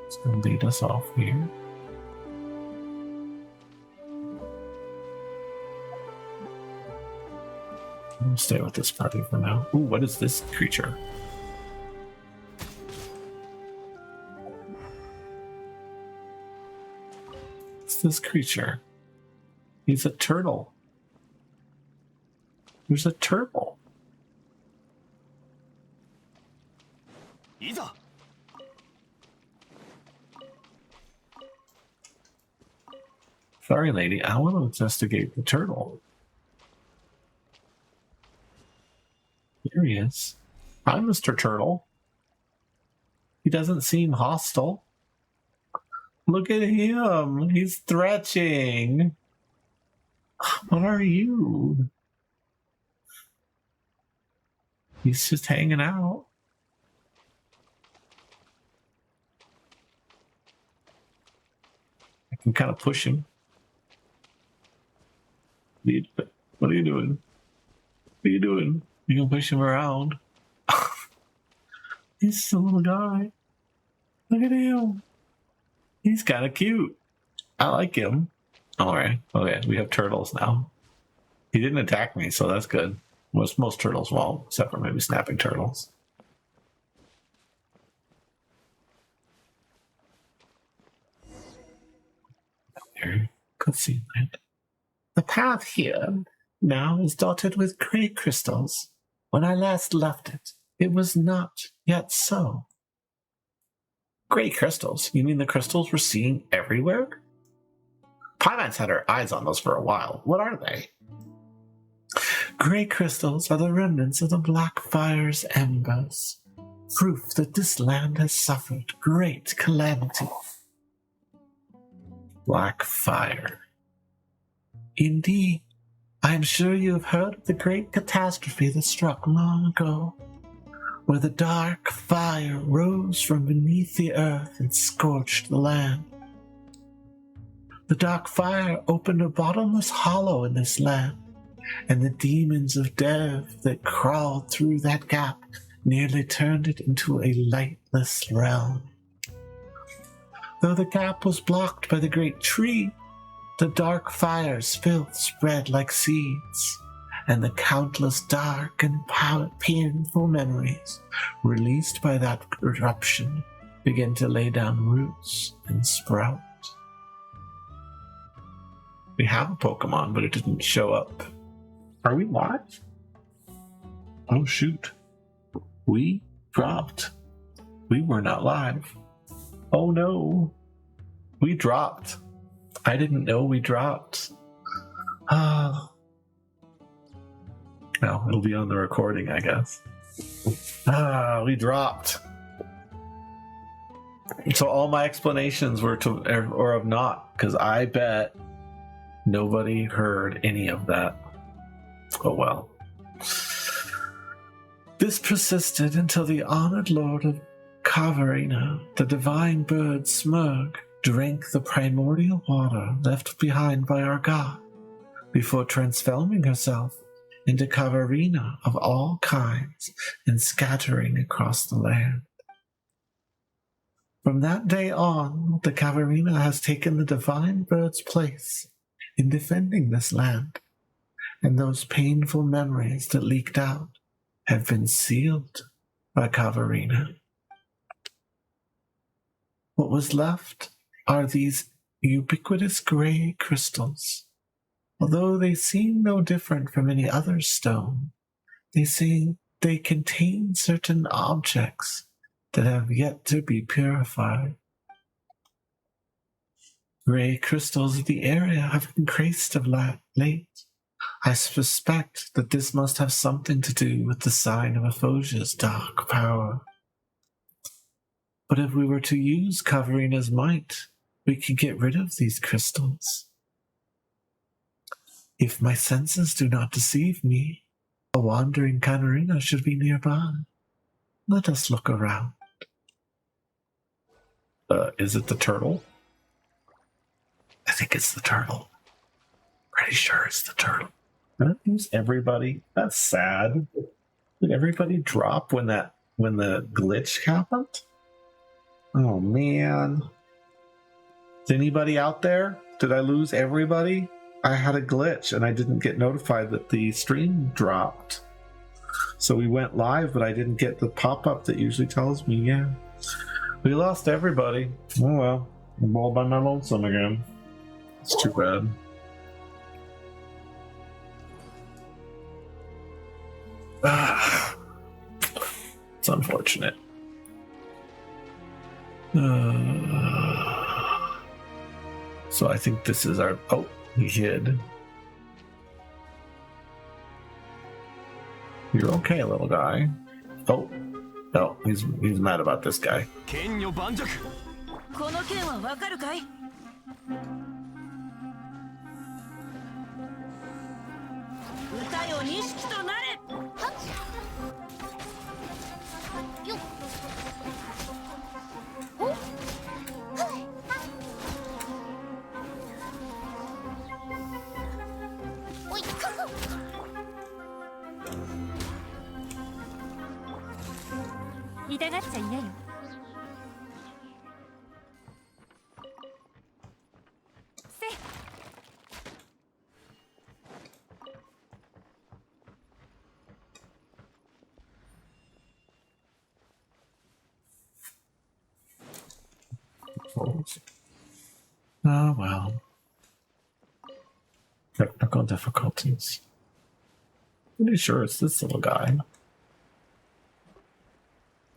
It's going to lead us off here. I'll stay with this party for now. Ooh, what is this creature? What's this creature? He's a turtle. There's a turtle. Sorry, lady. I want to investigate the turtle. Here he is. Hi, Mr. Turtle. He doesn't seem hostile. Look at him. He's stretching. What are you? He's just hanging out. I can kind of push him. What are you doing? What are you doing? You can push him around. He's just a little guy. Look at him. He's kind of cute. I like him. Alright. Okay, we have turtles now. He didn't attack me, so that's good. Most turtles won't, except for maybe snapping turtles. There. Cutscene land. The path here now is dotted with grey crystals. When I last left it, it was not yet so. Grey crystals? You mean the crystals we're seeing everywhere? Paimon's had her eyes on those for a while. What are they? Grey crystals are the remnants of the Black Fire's embers. Proof that this land has suffered great calamity. Black Fire. Indeed. I am sure you have heard of the great catastrophe that struck long ago, where the dark fire rose from beneath the earth and scorched the land. The dark fire opened a bottomless hollow in this land, and the demons of death that crawled through that gap nearly turned it into a lightless realm. Though the gap was blocked by the great tree, the dark fire's filth spread like seeds, and the countless dark and painful memories released by that eruption began to lay down roots and sprout. We have a Pokemon, but it didn't show up. Are we live? Oh shoot. We dropped. We were not live. Oh no. We dropped. I didn't know we dropped. Well, it'll be on the recording, I guess. We dropped. So all my explanations were to or of naught, because I bet nobody heard any of that. Oh well. This persisted until the honored lord of Cavarina, the divine bird Smurg, drank the primordial water left behind by our god, before transforming herself into Cavarina of all kinds and scattering across the land. From that day on, the Cavarina has taken the divine bird's place in defending this land, and those painful memories that leaked out have been sealed by Cavarina. What was left are these ubiquitous grey crystals. Although they seem no different from any other stone, they contain certain objects that have yet to be purified. Grey crystals of the area have increased of late. I suspect that this must have something to do with the sign of Ephosia's dark power. But if we were to use Cavarina's might, we could get rid of these crystals. If my senses do not deceive me, a wandering Cavarina should be nearby. Let us look around. Is it the turtle? I think it's the turtle. Pretty sure it's the turtle. That means everybody. That's sad. Did everybody drop when the glitch happened? Oh man. Is anybody out there? Did I lose everybody? I had a glitch and I didn't get notified that the stream dropped. So we went live, but I didn't get the pop-up that usually tells me, yeah. We lost everybody. Oh well. I'm all by my lonesome again. It's too bad. It's unfortunate. So I think this is our... Oh, he hid. You're okay, little guy. Oh, no, he's mad about this guy. Oh well. Technical difficulties. Pretty sure it's this little guy.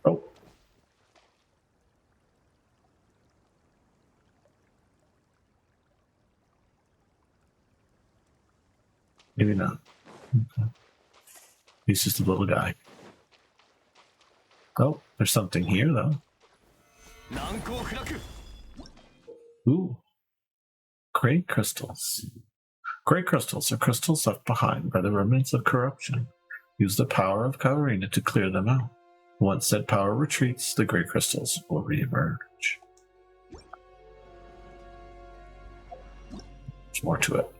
Oh. Maybe not. Okay. He's just a little guy. Oh, there's something here though. Ooh. Gray crystals. Gray crystals are crystals left behind by the remnants of corruption. Use the power of Katarina to clear them out. Once said power retreats, the gray crystals will re-emerge. There's more to it.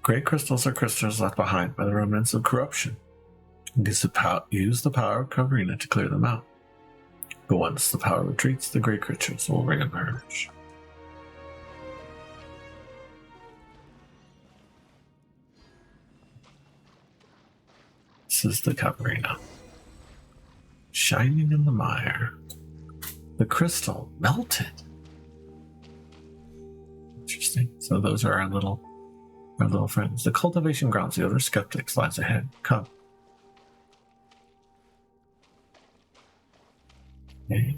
Gray crystals are crystals left behind by the remnants of corruption. Use the power of Katarina to clear them out. But once the power retreats, the gray crystals will re-emerge. This is the Katarina. Shining in the mire. The crystal melted. Interesting. So those are our little friends. The cultivation grounds the other skeptics lies ahead. Come. Okay.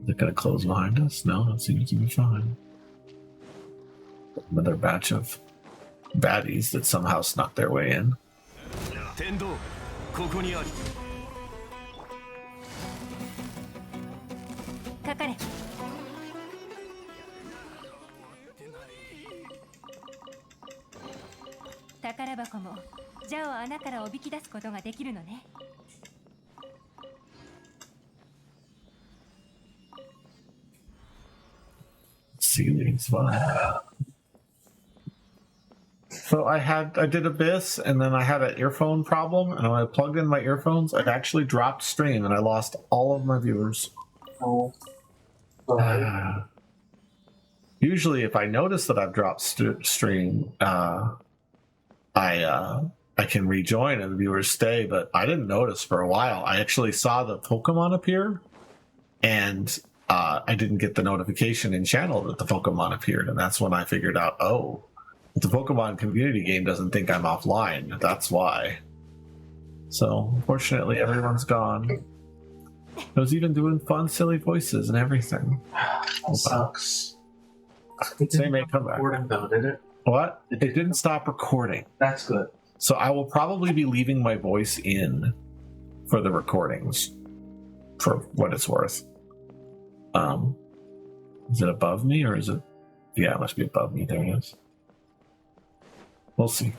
Is it going to close behind us? No, it seems to be fine. Another batch of baddies that somehow snuck their way in. Ceilings, wow. So I did Abyss, and then I had an earphone problem, and when I plugged in my earphones, it actually dropped stream, and I lost all of my viewers. Oh. Usually, if I notice that I've dropped stream, I can rejoin and the viewers stay, but I didn't notice for a while. I actually saw the Pokemon appear, and I didn't get the notification in channel that the Pokemon appeared, and that's when I figured out, oh, the Pokemon community game doesn't think I'm offline. That's why. So, unfortunately, everyone's gone. I was even doing fun, silly voices and everything. That sucks. They may come back. Though, did it? What? It didn't stop recording. That's good. So I will probably be leaving my voice in for the recordings, for what it's worth. Is it above me or is it? Yeah, it must be above me. There it is. We'll see.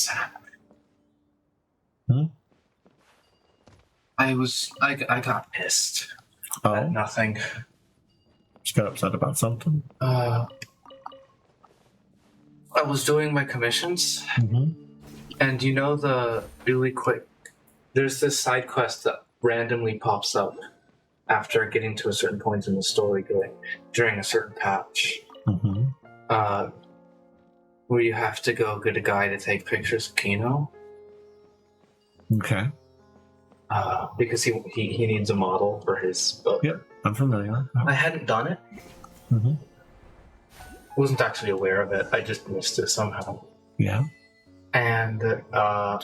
sad. Hmm? I got pissed at Oh, nothing. just got upset about something. I was doing my commissions, Mm-hmm. and you know there's this side quest that randomly pops up after getting to a certain point in the story during a certain patch, Mm-hmm. where you have to go get a guy to take pictures of Kino, Okay. because he needs a model for his book. Yep, I'm familiar. I hadn't done it. Mm-hmm. Wasn't actually aware of it. I just missed it somehow. Yeah. And I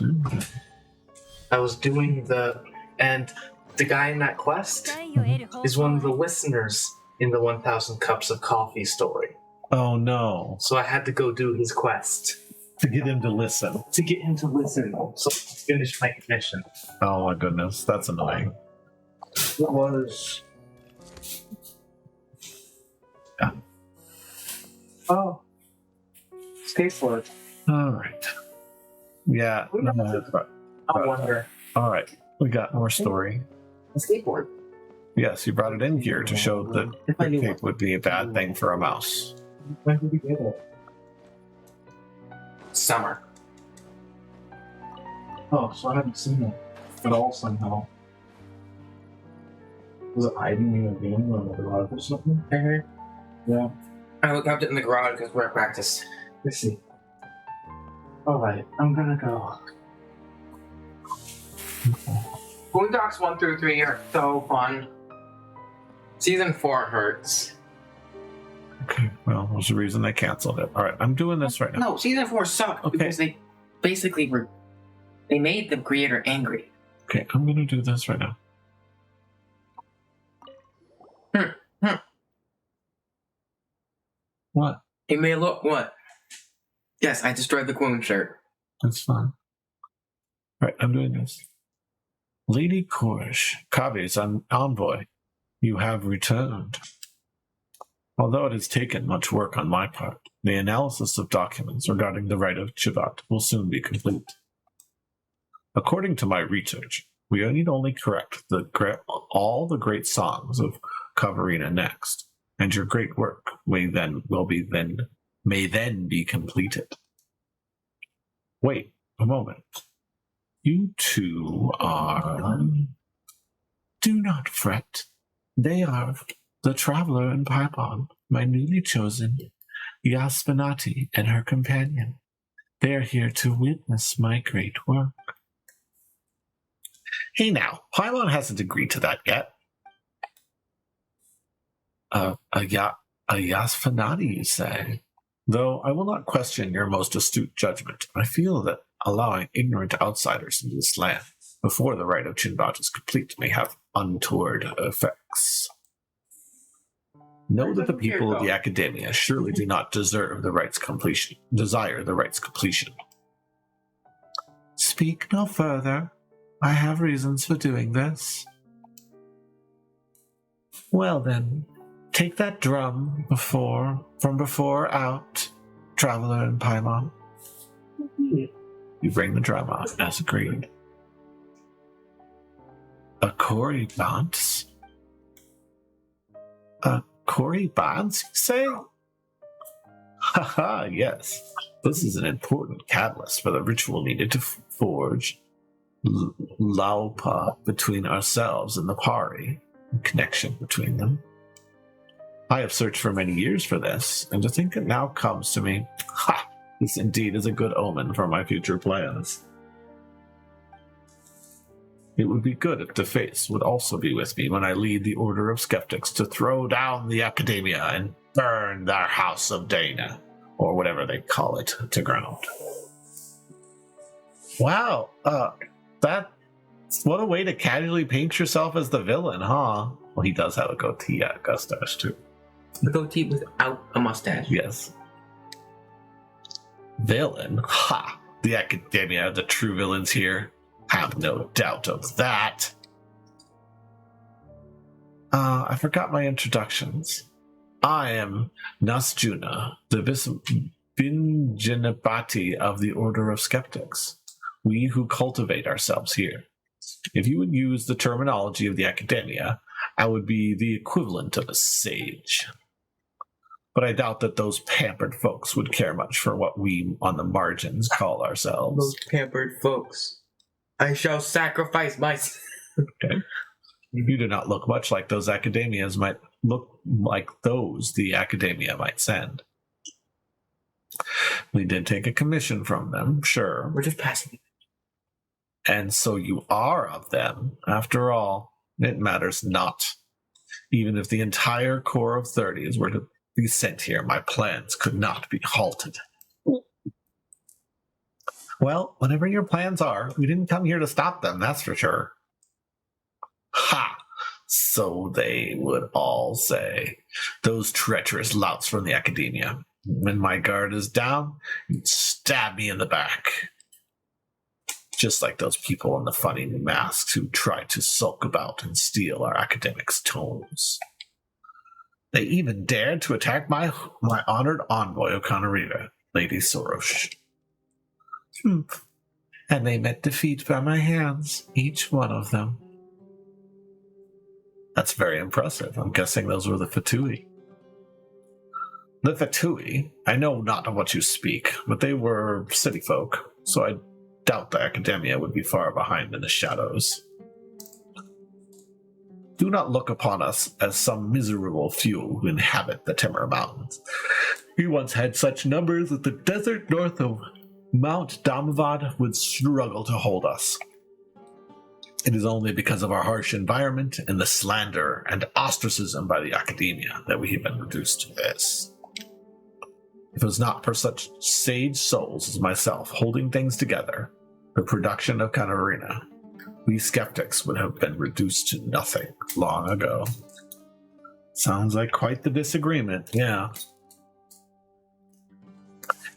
was doing and the guy in that quest is one of the listeners in the 1,000 Cups of Coffee story. Oh no. So I had to go do his quest. To get him to listen. To get him to listen. So I finished my mission. Oh my goodness, that's annoying. It was... Yeah. Oh. Skateboard. All right. Yeah. I wonder. All right. We got more story. A skateboard. Yes, you brought it in here to show that tape would be a bad thing for a mouse. When did you get it? Summer. Oh, so I haven't seen it at all somehow. Was it hiding in a game or the garage or something? Mm-hmm. Yeah. I left it in the garage because we're at practice. Let's see. Alright, I'm gonna go. Boondocks 1 through 3 are so fun. Season 4 hurts. Okay, well, there's a reason they canceled it. All right, I'm doing this right now. No, Season 4 sucked Okay. because they basically they made the creator angry. Okay, I'm going to do this right now. What? He made look what? Yes, I destroyed the Queen shirt. That's fine. All right, I'm doing this. Lady Korish, Kave's envoy, you have returned. Although it has taken much work on my part, the analysis of documents regarding the rite of Chivat will soon be complete. According to my research, we need only correct all the great songs of Kavarina next, and your great work may then be completed. Wait a moment. You two are... Do not fret. They are the traveler and Paimon, my newly chosen Yasminati and her companion. They are here to witness my great work. Hey now, Paimon hasn't agreed to that yet. A Yasminati, you say? Though I will not question your most astute judgment, I feel that allowing ignorant outsiders into this land before the rite of Chinbat is complete may have untoward effects. Know that the people of the academia surely do not desire the rite's completion. Speak no further. I have reasons for doing this. Well then, take that drum from before out, traveler and Paimon. You bring the drum out as agreed. A Cory Bance? A Cory Bance, you say? Haha, yes. This is an important catalyst for the ritual needed to forge Laupa between ourselves and the Pari, connection between them. I have searched for many years for this, and to think it now comes to me, ha! This indeed is a good omen for my future plans. It would be good if the Face would also be with me when I lead the Order of Skeptics to throw down the Academia and burn their House of Dana, or whatever they call it, to ground. Wow, what a way to casually paint yourself as the villain, huh? Well, he does have a goatee at Gustache, too. The goatee without a mustache. Yes. Villain? Ha! The Academia are the true villains here. Have no doubt of that. I forgot my introductions. I am Nasjuna, the Genepati of the Order of Skeptics. We who cultivate ourselves here. If you would use the terminology of the academia, I would be the equivalent of a sage. But I doubt that those pampered folks would care much for what we on the margins call ourselves. Those pampered folks. I shall sacrifice myself. Okay. You do not look much like those academias might look like those the academia might send. We did take a commission from them, sure. We're just passing. And so you are of them. After all, it matters not. Even if the entire core of 30s were to be sent here, my plans could not be halted. Well, whatever your plans are, we didn't come here to stop them, that's for sure. Ha! So they would all say. Those treacherous louts from the academia. When my guard is down, you'd stab me in the back. Just like those people in the funny new masks who try to sulk about and steal our academics' tomes. They even dared to attack my honored envoy, Okanarita, Lady Sorosh. And they met defeat by my hands, each one of them. That's very impressive. I'm guessing those were the Fatui. The Fatui, I know not of what you speak, but they were city folk, so I doubt the academia would be far behind in the shadows. Do not look upon us as some miserable few who inhabit the Timber Mountains. We once had such numbers that the desert north of Mount Damavad would struggle to hold us. It is only because of our harsh environment and the slander and ostracism by the academia that we have been reduced to this. If it was not for such sage souls as myself holding things together, the production of Kanarina, we skeptics would have been reduced to nothing long ago. Sounds like quite the disagreement, yeah.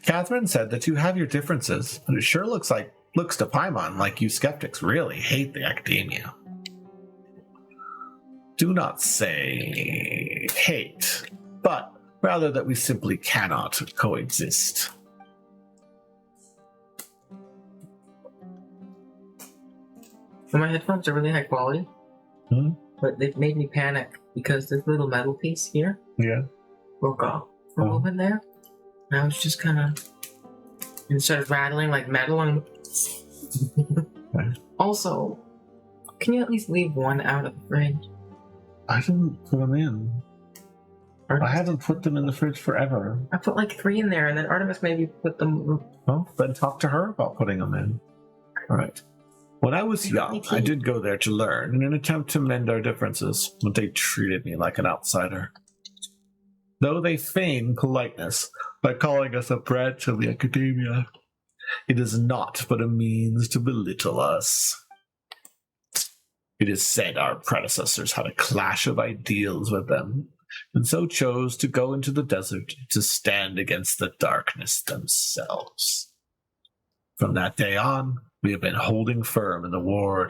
Catherine said that you have your differences, but it sure looks to Paimon like you skeptics really hate the academia. Do not say hate, but rather that we simply cannot coexist. Well, my headphones are really high quality, but they've made me panic because this little metal piece here broke off for a moment there. And I was just kind of, and started rattling like metal. And also, can you at least leave one out of the fridge? I didn't put them in. I haven't put them in the fridge forever. I put like 3 in there, and then Artemis maybe put them. Well, then talk to her about putting them in. All right. When I was young, I did go there to learn in an attempt to mend our differences, but they treated me like an outsider. Though they feign politeness by calling us a branch of the academia, it is not but a means to belittle us. It is said our predecessors had a clash of ideals with them, and so chose to go into the desert to stand against the darkness themselves. From that day on, we have been holding firm in the war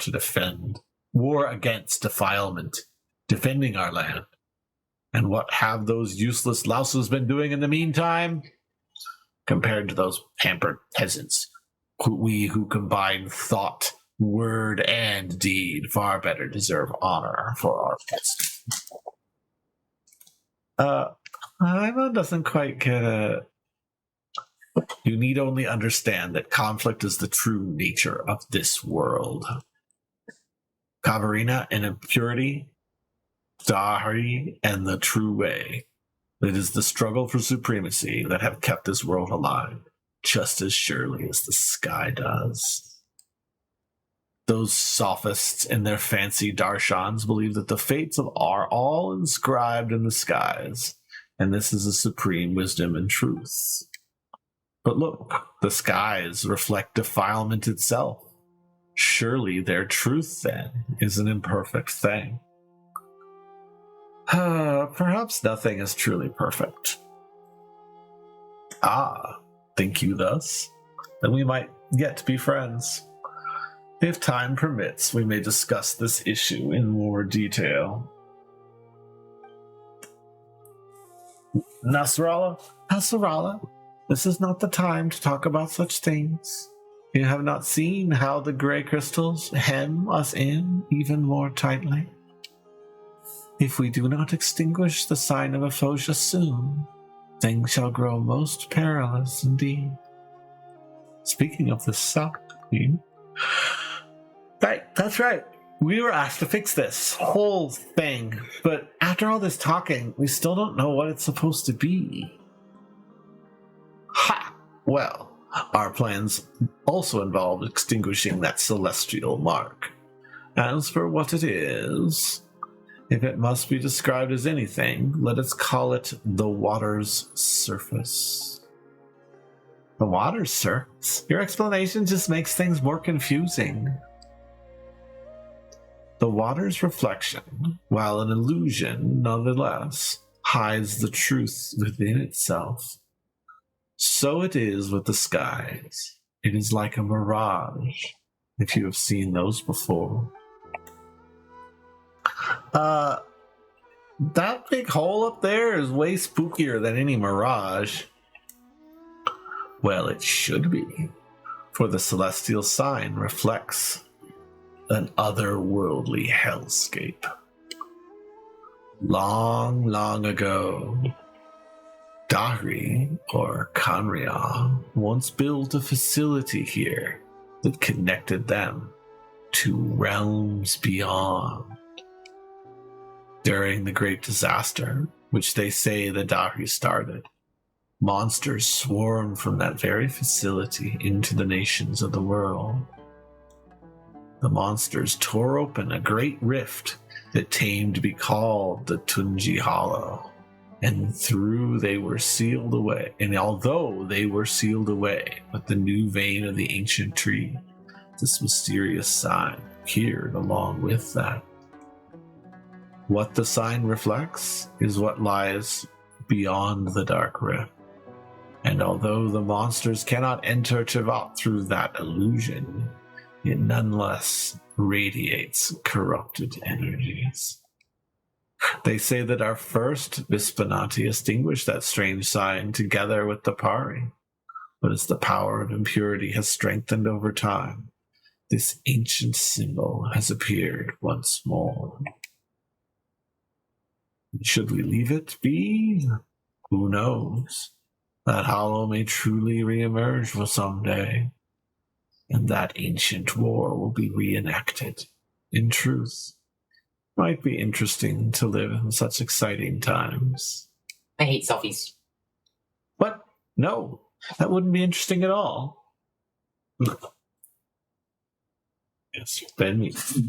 against defilement, defending our land. And what have those useless louses been doing in the meantime? Compared to those pampered peasants, we who combine thought, word, and deed far better deserve honor for our pets. Paimon doesn't quite get it. You need only understand that conflict is the true nature of this world. Kavarina and impurity, Dahri and the true way. It is the struggle for supremacy that have kept this world alive, just as surely as the sky does. Those sophists and their fancy darshans believe that the fates are all inscribed in the skies, and this is a supreme wisdom and truth. But look, the skies reflect defilement itself. Surely their truth, then, is an imperfect thing. Perhaps nothing is truly perfect. Ah, think you thus? Then we might yet be friends. If time permits, we may discuss this issue in more detail. Nasrallah? This is not the time to talk about such things. You have not seen how the gray crystals hem us in even more tightly. If we do not extinguish the sign of Ephosia soon, things shall grow most perilous indeed. Speaking of the suck, right, that's right. We were asked to fix this whole thing, but after all this talking, we still don't know what it's supposed to be. Ha! Well, our plans also involve extinguishing that celestial mark. As for what it is, if it must be described as anything, let us call it the water's surface. The water's surface? Your explanation just makes things more confusing. The water's reflection, while an illusion nonetheless, hides the truth within itself. So it is with the skies. It is like a mirage, if you have seen those before. That big hole up there is way spookier than any mirage. Well, it should be, for the celestial sign reflects an otherworldly hellscape. Long, long ago, Dari, or Kanria, once built a facility here that connected them to realms beyond. During the Great Disaster, which they say the Dari started, monsters swarmed from that very facility into the nations of the world. The monsters tore open a great rift that came to be called the Tunji Hollow, and through they were sealed away. And although they were sealed away with the new vein of the ancient tree, this mysterious sign appeared along with that. What the sign reflects is what lies beyond the dark rift. And although the monsters cannot enter Tivat through that illusion, it nonetheless radiates corrupted energies. They say that our first Vispanati extinguished that strange sign together with the Pari. But as the power of impurity has strengthened over time, this ancient symbol has appeared once more. Should we leave it be? Who knows? That hollow may truly reemerge for some day, and that ancient war will be reenacted. In truth, might be interesting to live in such exciting times. I hate selfies. What? No, that wouldn't be interesting at all. Yes, Ben yes.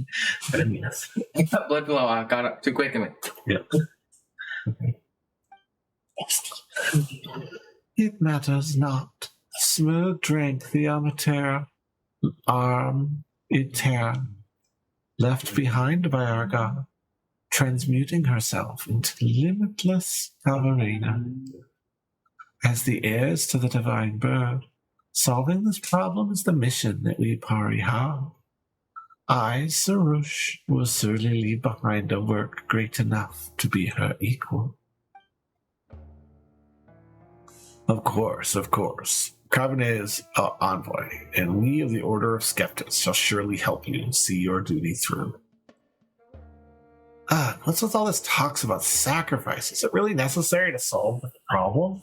I got blood flow. I got up too quick. Yep. Okay. It matters not. Smurg drank the Amatera Itera, left behind by our god, transmuting herself into limitless Cavarina. As the heirs to the divine bird, solving this problem is the mission that we Pari have. I, Sarush, will certainly leave behind a work great enough to be her equal. Of course. Cabernet is envoy, and we of the Order of Skeptics shall surely help you see your duty through. What's with all this talks about sacrifice? Is it really necessary to solve the problem?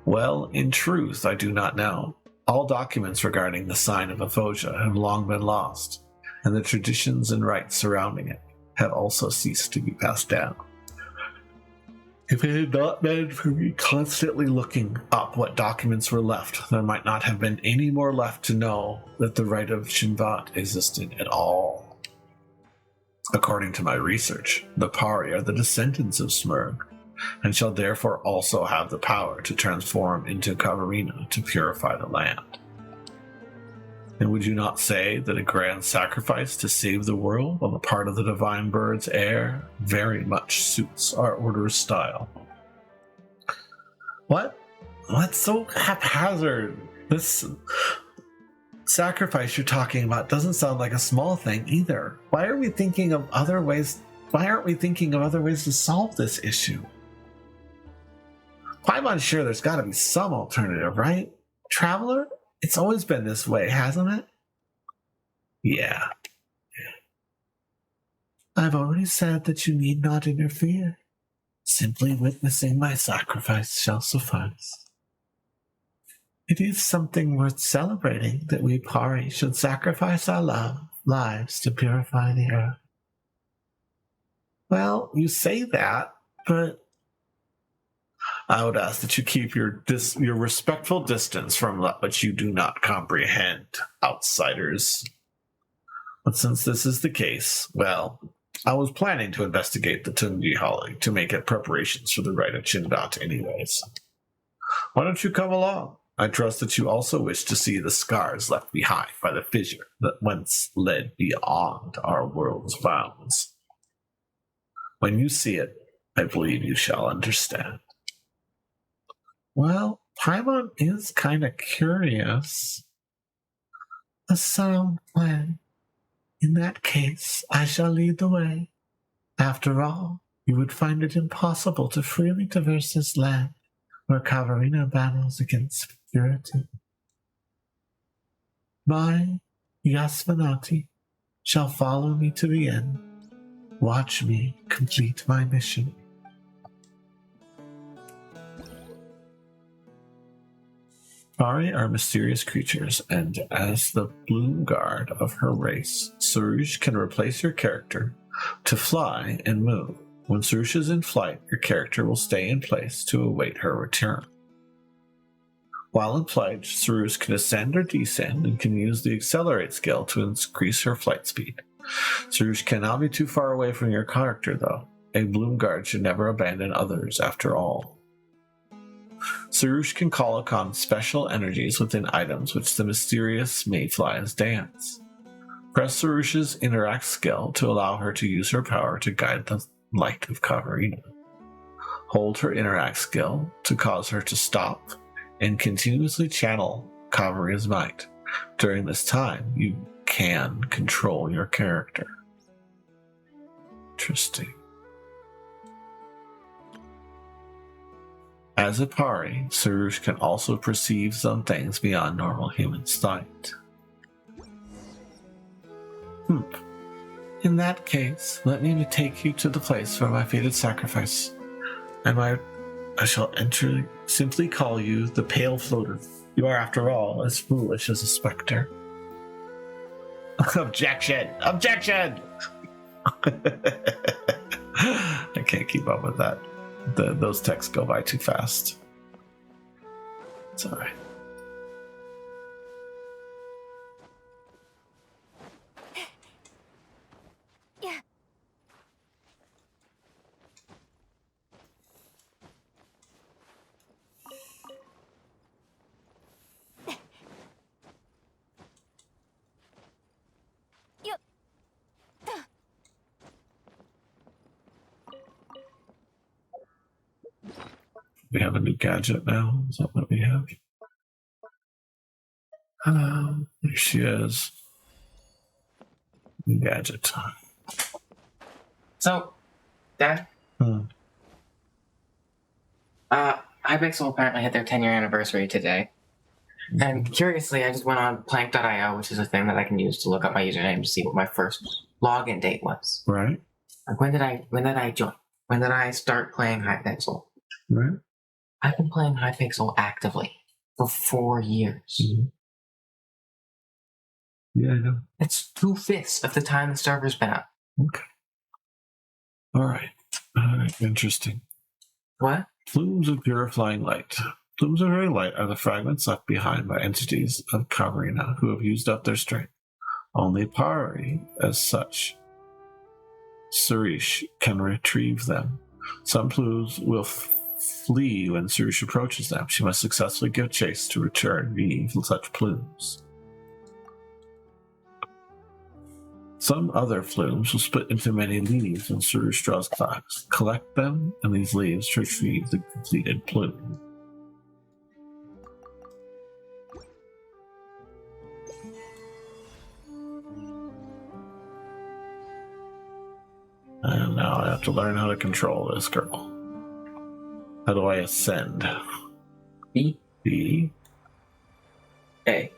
Well, in truth, I do not know. All documents regarding the sign of Ephosia have long been lost, and the traditions and rites surrounding it have also ceased to be passed down. If it had not been for me constantly looking up what documents were left, there might not have been any more left to know that the rite of Shinvat existed at all. According to my research, the Pari are the descendants of Smurg, and shall therefore also have the power to transform into Cavarina to purify the land. And would you not say that a grand sacrifice to save the world on the part of the Divine Bird's heir very much suits our order's style? What? What's so haphazard? This sacrifice you're talking about doesn't sound like a small thing either. Why aren't we thinking of other ways to solve this issue? I'm sure there's got to be some alternative, right? Traveler? It's always been this way, hasn't it? Yeah. I've already said that you need not interfere. Simply witnessing my sacrifice shall suffice. It is something worth celebrating that we Pari should sacrifice our lives to purify the earth. Well, you say that, but I would ask that you keep your respectful distance from what you do not comprehend, outsiders. But since this is the case, well, I was planning to investigate the Tungi Holly to make it preparations for the rite of Chindat anyways. Why don't you come along? I trust that you also wish to see the scars left behind by the fissure that once led beyond our world's bounds. When you see it, I believe you shall understand. Well, Paimon is kind of curious. A sound plan. In that case, I shall lead the way. After all, you would find it impossible to freely traverse this land where Kavarina battles against purity. My Yasvanati shall follow me to the end. Watch me complete my mission. Fari are mysterious creatures, and as the bloom guard of her race, Sarush can replace your character to fly and move. When Sarush is in flight, your character will stay in place to await her return. While in flight, Sarush can ascend or descend and can use the accelerate skill to increase her flight speed. Sarush cannot be too far away from your character, though. A bloom guard should never abandon others, after all. Sarush can call upon special energies within items which the mysterious mayflies dance. Press Sarush's interact skill to allow her to use her power to guide the light of Kavarina. Hold her interact skill to cause her to stop and continuously channel Kavarina's might. During this time, you can control your character. Interesting. As a Pari, Sarush can also perceive some things beyond normal human sight. In that case, let me take you to the place for my fated sacrifice, and I shall simply call you the Pale Floater. You are, after all, as foolish as a specter. Objection! Objection! I can't keep up with that. Those texts go by too fast. It's alright. We have a new gadget now. Is that what we have? There she is. New gadget time. So, Dad? Hypixel apparently had their 10-year anniversary today. And curiously, I just went on plank.io, which is a thing that I can use to look up my username to see what my first login date was. Right. Like, when did I join? When did I start playing Hypixel? Right. I've been playing Hypixel actively for 4 years. Mm-hmm. Yeah, I know. It's 2/5 of the time the server's been up. Okay. All right. Interesting. What? Plumes of purifying light. Plumes of very light are the fragments left behind by entities of Kavarina who have used up their strength. Only Pari, as such, Surish, can retrieve them. Some plumes will flee when Surish approaches them. She must successfully give chase to return me such plumes. Some other flumes will split into many leaves when Surish draws clouds. Collect them, and these leaves to retrieve the completed plume. And now I have to learn how to control this girl. How do I ascend? B. B. A.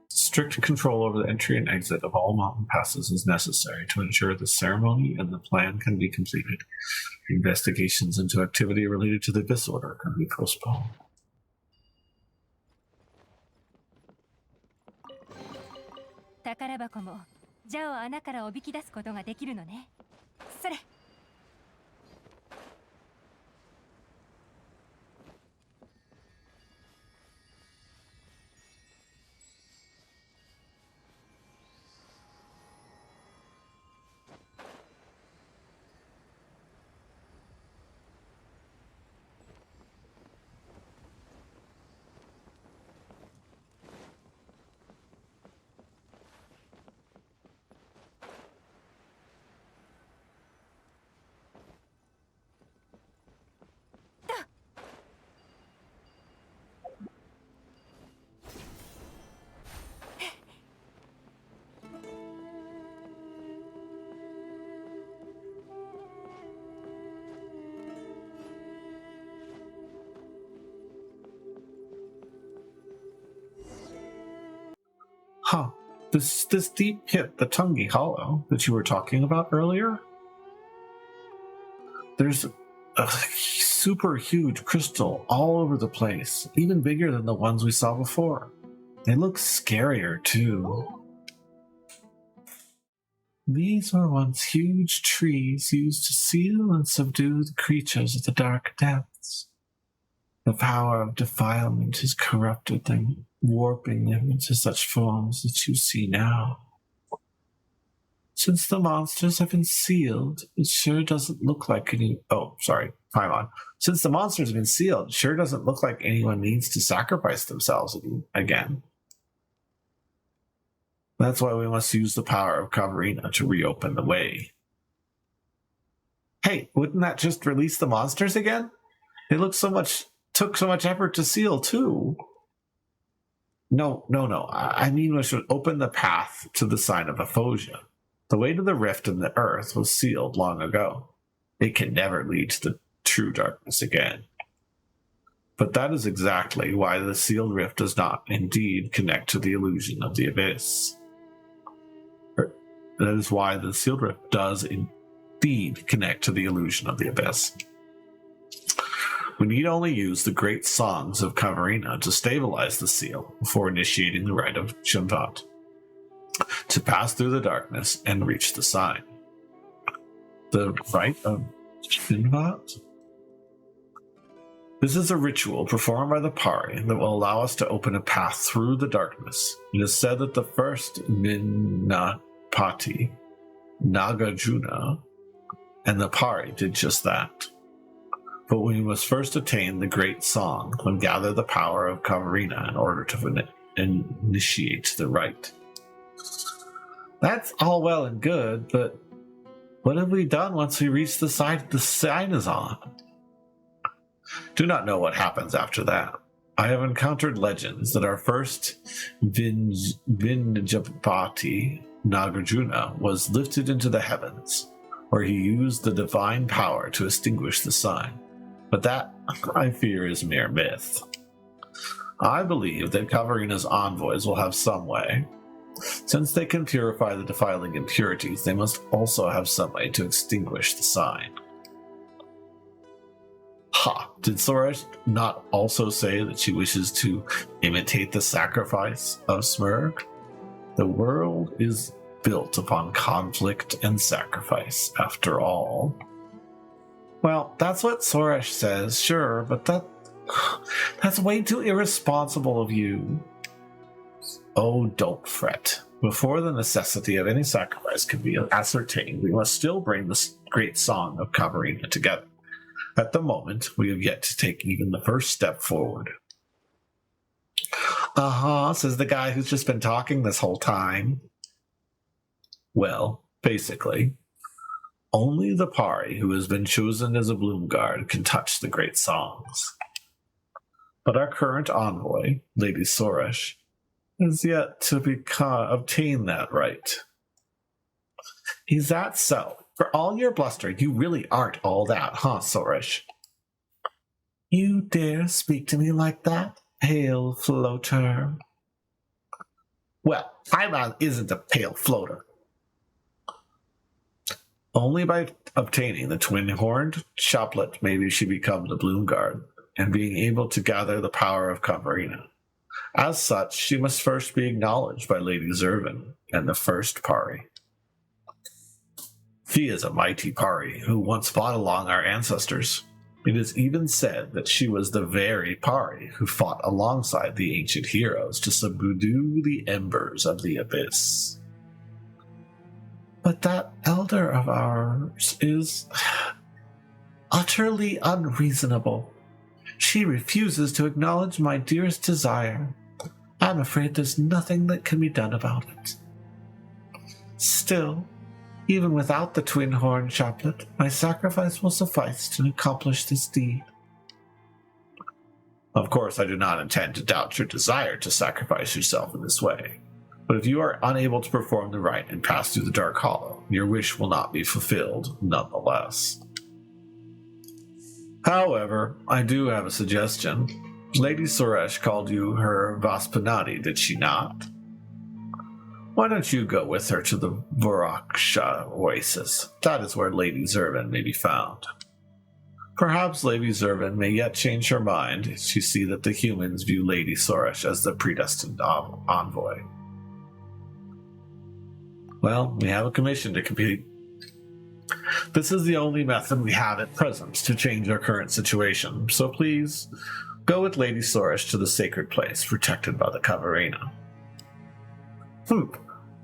Strict control over the entry and exit of all mountain passes is necessary to ensure the ceremony and the plan can be completed. Investigations into activity related to the Abyss Order can be postponed. 宝箱もジャを穴からおびき出すことができるのね。それ。Huh. This deep pit, the Tungi Hollow that you were talking about earlier? There's a super huge crystal all over the place, even bigger than the ones we saw before. They look scarier too. These were once huge trees used to seal and subdue the creatures of the dark depths. The power of defilement has corrupted them, warping them into such forms that you see now. Since the monsters have been sealed, it sure doesn't look like any... Oh, sorry, Paimon. Since the monsters have been sealed, it sure doesn't look like anyone needs to sacrifice themselves again. That's why we must use the power of Kavarina to reopen the way. Hey, wouldn't that just release the monsters again? It looks took so much effort to seal, too. No. I mean we should open the path to the sign of Aphosia. The way to the rift in the earth was sealed long ago. It can never lead to the true darkness again. But that is exactly why the sealed rift does not indeed connect to the illusion of the abyss. That is why the sealed rift does indeed connect to the illusion of the abyss. We need only use the great songs of Kavarina to stabilize the seal before initiating the rite of Chunvat, to pass through the darkness and reach the sign. The rite of Chunvat? This is a ritual performed by the Pari that will allow us to open a path through the darkness. It is said that the first Minnapati, Nagarjuna, and the Pari did just that. But we must first attain the great song and gather the power of Kavarina in order to initiate the rite. That's all well and good, but what have we done once we reach the side the sign is on? Do not know what happens after that. I have encountered legends that our first Vinjapati Nagarjuna was lifted into the heavens, where he used the divine power to extinguish the sign. But that, I fear, is mere myth. I believe that Kavarina's envoys will have some way. Since they can purify the defiling impurities, they must also have some way to extinguish the sign. Ha! Did Soresh not also say that she wishes to imitate the sacrifice of Smurg? The world is built upon conflict and sacrifice, after all. Well, that's what Soresh says, sure, but that's way too irresponsible of you. Oh, don't fret. Before the necessity of any sacrifice can be ascertained, we must still bring this great song of Kavarina together. At the moment, we have yet to take even the first step forward. Says the guy who's just been talking this whole time. Well, basically, only the Pari who has been chosen as a Bloomguard can touch the great songs. But our current envoy, Lady Soresh, has yet to obtain that right. Is that so? For all your bluster, you really aren't all that, huh, Soresh? You dare speak to me like that, pale floater? Well, Paimon isn't a pale floater. Only by obtaining the twin-horned chaplet maybe she becomes a Bloomguard, and being able to gather the power of Kavarina. As such, she must first be acknowledged by Lady Zervin and the first Pari. She is a mighty Pari who once fought along our ancestors. It is even said that she was the very Pari who fought alongside the ancient heroes to subdue the embers of the abyss. But that elder of ours is utterly unreasonable. She refuses to acknowledge my dearest desire. I'm afraid there's nothing that can be done about it. Still, even without the twin-horn chaplet, my sacrifice will suffice to accomplish this deed. Of course, I do not intend to doubt your desire to sacrifice yourself in this way. But if you are unable to perform the rite and pass through the Dark Hollow, your wish will not be fulfilled nonetheless. However, I do have a suggestion. Lady Soresh called you her Vaspanati, did she not? Why don't you go with her to the Varaksha Oasis? That is where Lady Zervin may be found. Perhaps Lady Zervin may yet change her mind if she see that the humans view Lady Soresh as the predestined envoy. Well, we have a commission to complete. This is the only method we have at present to change our current situation, so please go with Lady Soresh to the sacred place protected by the Kavarina.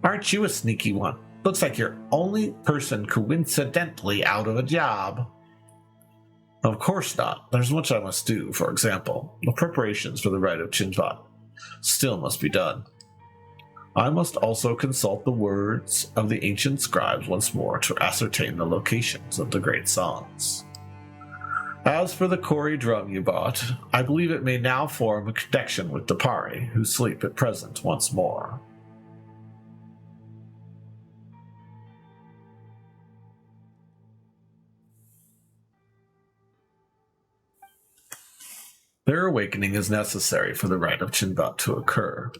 Aren't you a sneaky one? Looks like you're only person coincidentally out of a job. Of course not. There's much I must do. For example, the preparations for the rite of Chunvat still must be done. I must also consult the words of the ancient scribes once more to ascertain the locations of the great songs. As for the Kori drum you bought, I believe it may now form a connection with the Pari, who sleep at present once more. Their awakening is necessary for the rite of Chunvat to occur.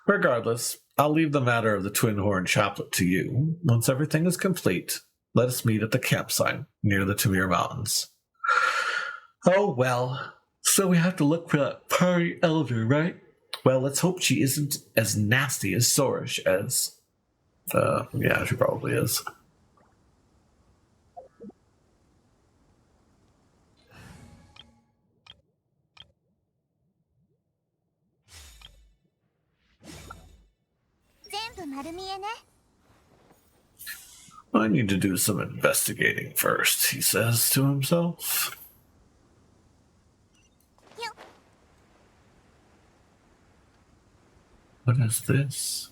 Regardless, I'll leave the matter of the twin-horn chaplet to you. Once everything is complete, let us meet at the campsite near the Tamir Mountains. Oh well. So we have to look for that party elder, right? Well, let's hope she isn't as nasty as Sorish as. Yeah, she probably is. I need to do some investigating first, he says to himself. What is this?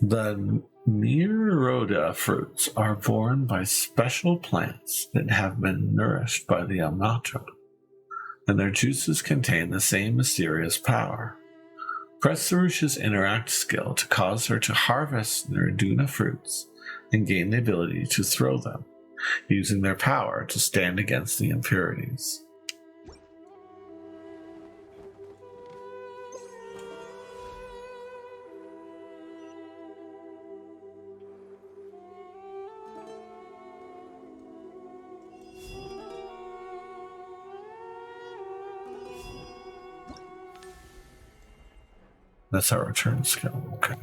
The Miroda fruits are born by special plants that have been nourished by the Amatra, and their juices contain the same mysterious power. Press Sarush's interact skill to cause her to harvest Nerduna fruits and gain the ability to throw them, using their power to stand against the impurities. That's our return skill, okay.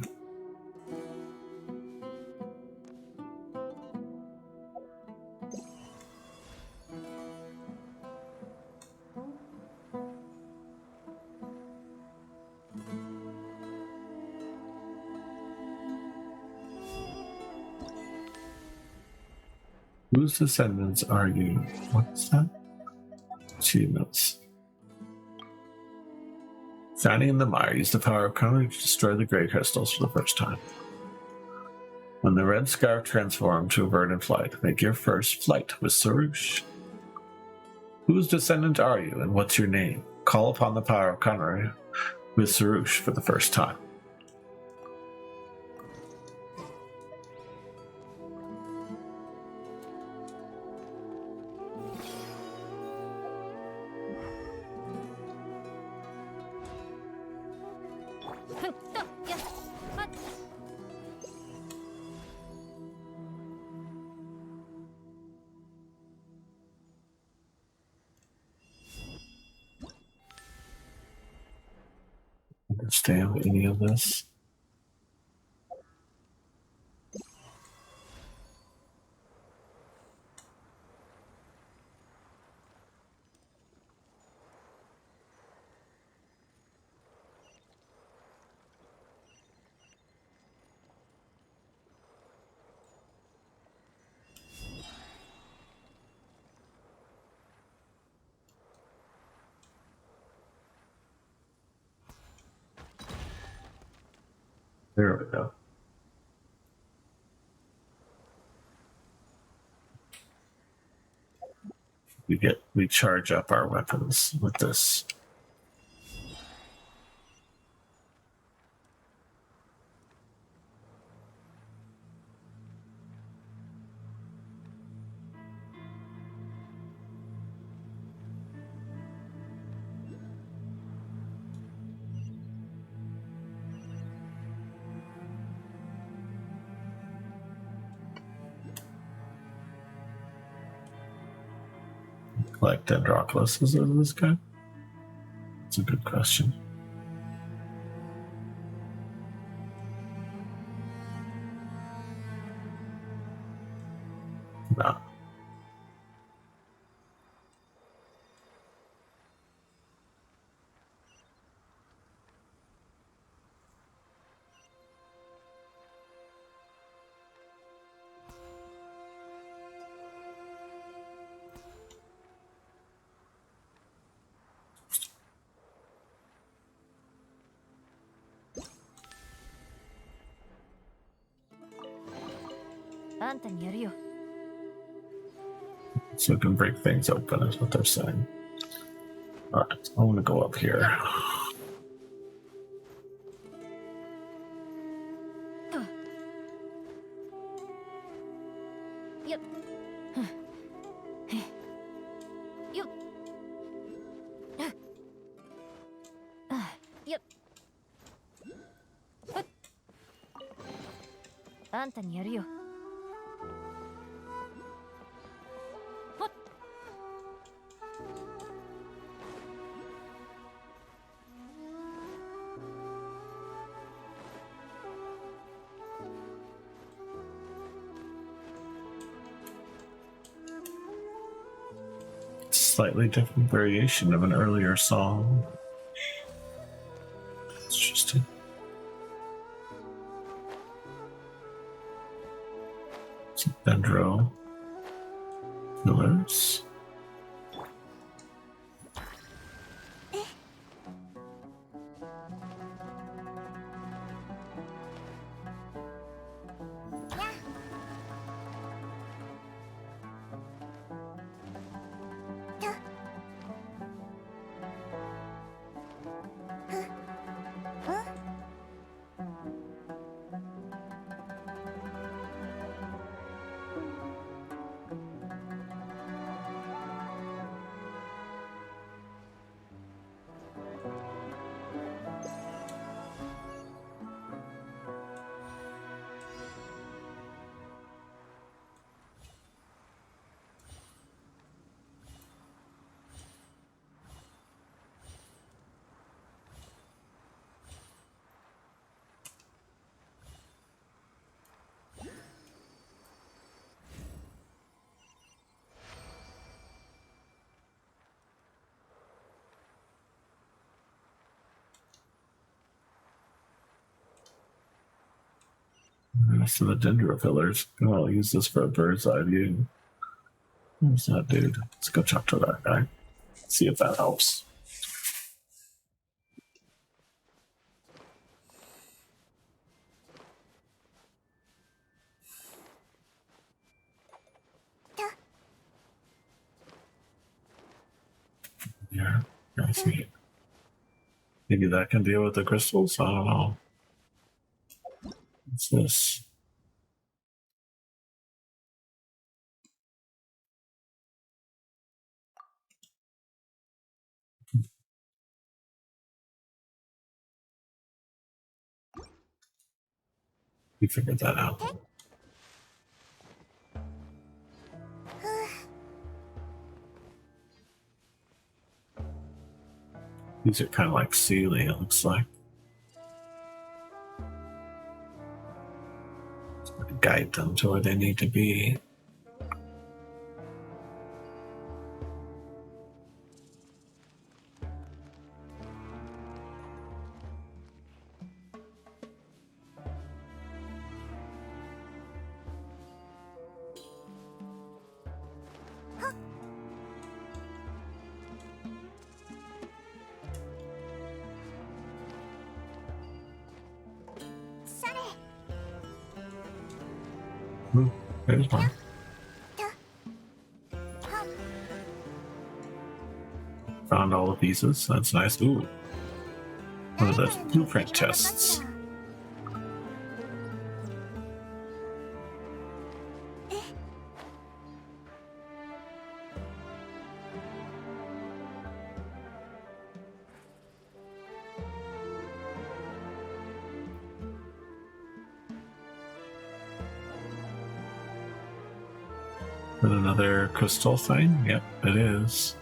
Whose descendants are you? What's that? Achievements. Standing in the mire, use the power of courage to destroy the gray crystals for the first time. When the red scarf transformed to a bird in flight, make your first flight with Sarush. Whose descendant are you, and what's your name? Call upon the power of Conrad with Sarush for the first time. Understand any of this? There we go. We charge up our weapons with this. Collect Dendrocluses out of this guy? That's a good question. No. So it can break things open, is what they're saying. Alright, I want to go up here. あんたにやるよ。ほっ。Slightly different variation of an earlier song. Interesting. Some dendro pillars. So the dendro pillars. Oh, I'll use this for a bird's eye view. Who's that dude? Let's go talk to that guy. See if that helps. Yeah, I see. Maybe that can deal with the crystals? I don't know. What's this? We figured that out. These are kind of like ceiling, it looks like. Guide them to where they need to be. Ooh, there's one. Found all the pieces. That's nice. Ooh. One of the blueprint tests. With another crystal thing? Yep, it is.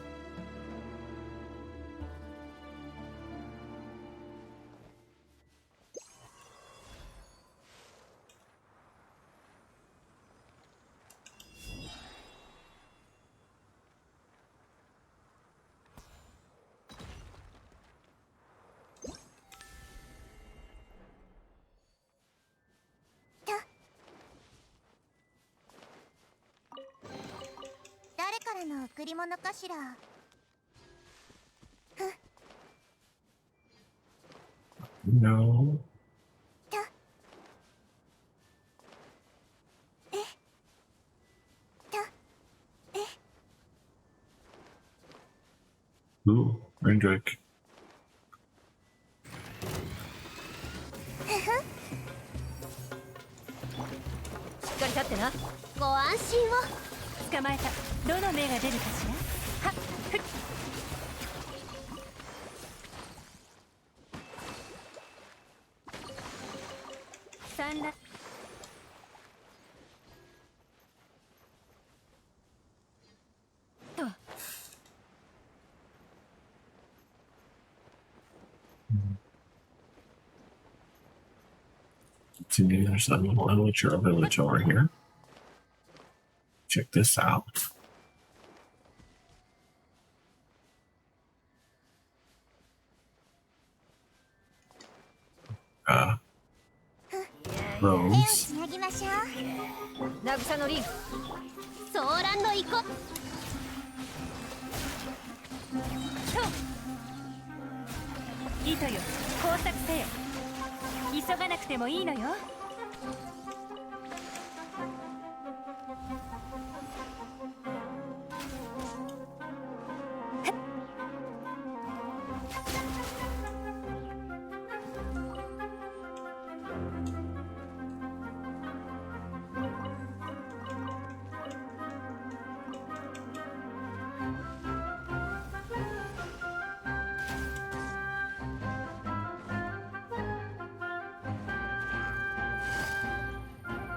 No. Ooh, rain drake. しっかり立ってな。ご安心を。捕まえた。どの目が出るかしら。はっ、ふっ。産卵。Continue, there's a little amateur village over here. Check this out. Rose. 渚のリンソーランド行こう糸よ工作せよ急がなくてもいいのよ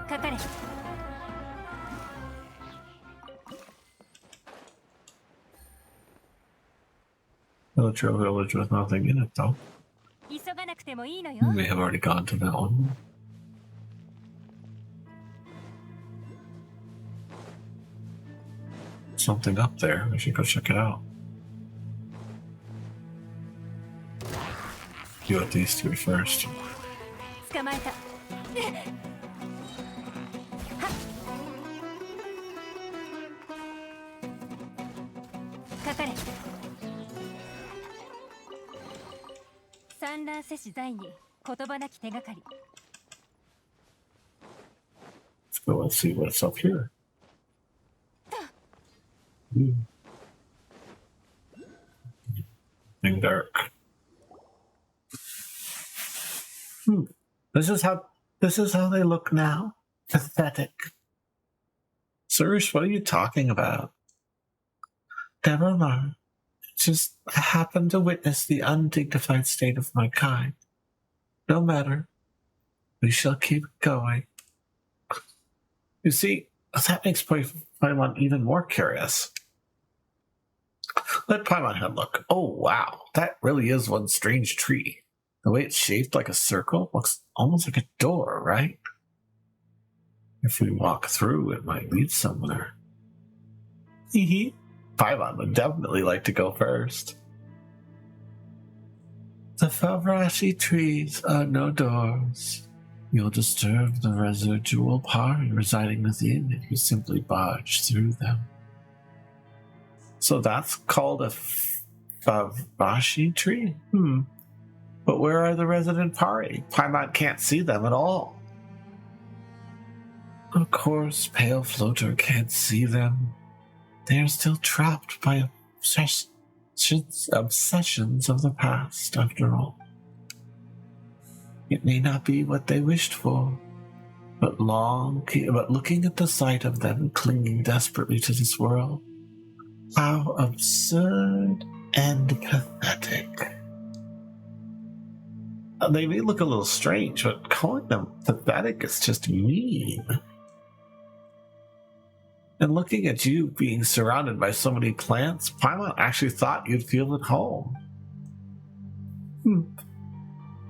かかれ Military village with nothing in it, though. 急がなくてもいいのよ We may have already gone to that one. Something up there. We should go check it out. You at these two first. 捕まえたかかれ産卵せし在に言葉なき手がかり Let's go and see what's up here. Thing dark. This is how they look now. Pathetic. Suresh, what are you talking about? Never mind. Just I happened to witness the undignified state of my kind. No matter. We shall keep going. You see, that makes Paimon even more curious. Let Paimon have a look. Oh, wow. That really is one strange tree. The way it's shaped like a circle looks almost like a door, right? If we walk through, it might lead somewhere. Hee Paimon would definitely like to go first. The Favarashi trees are no doors. You'll disturb the residual party residing within if you simply barge through them. So that's called a Favarashi tree? But where are the resident party? Paimon can't see them at all. Of course, Pale Floater can't see them. They are still trapped by obsessions of the past, after all. It may not be what they wished for, but looking at the sight of them clinging desperately to this world, how absurd and pathetic. They may look a little strange, but calling them pathetic is just mean. And looking at you being surrounded by so many plants, Paimon actually thought you'd feel at home.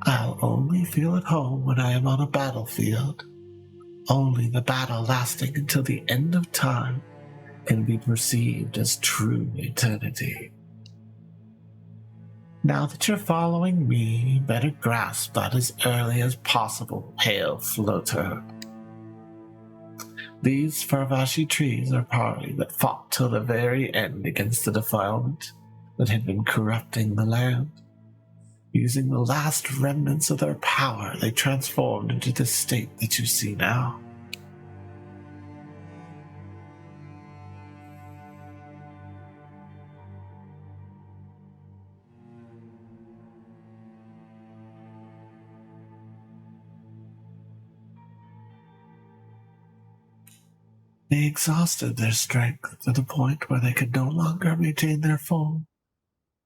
I'll only feel at home when I am on a battlefield. Only the battle lasting until the end of time can be perceived as true eternity. Now that you're following me, you better grasp that as early as possible, Pale Floater. These Farvashi trees are party that fought till the very end against the defilement that had been corrupting the land. Using the last remnants of their power, they transformed into the state that you see now. They exhausted their strength to the point where they could no longer maintain their form.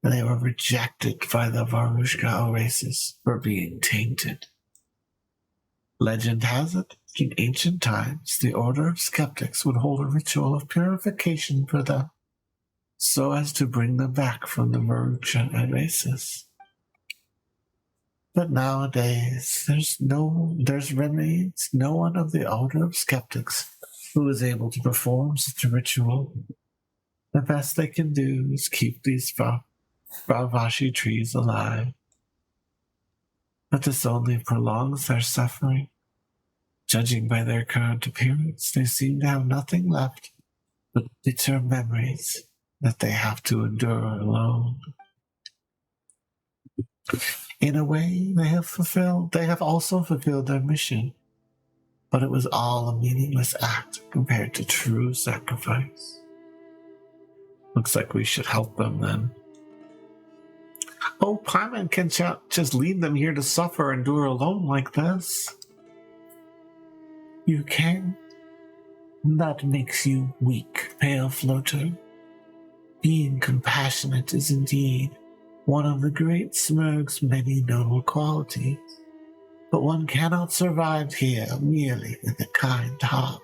They were rejected by the Varushka races for being tainted. Legend has it, in ancient times, the Order of Skeptics would hold a ritual of purification for them, so as to bring them back from the Varushka races. But nowadays, there's remains no one of the order of skeptics who is able to perform such a ritual. The best they can do is keep these Bravashi trees alive. But this only prolongs their suffering. Judging by their current appearance, they seem to have nothing left but bitter memories that they have to endure alone. In a way, they have also fulfilled their mission, but it was all a meaningless act compared to true sacrifice. Looks like we should help them then. Oh, Paimon can just leave them here to suffer and endure alone like this. You can? That makes you weak, pale floater. Being compassionate is indeed one of the great Smurg's many noble qualities, but one cannot survive here merely with a kind heart.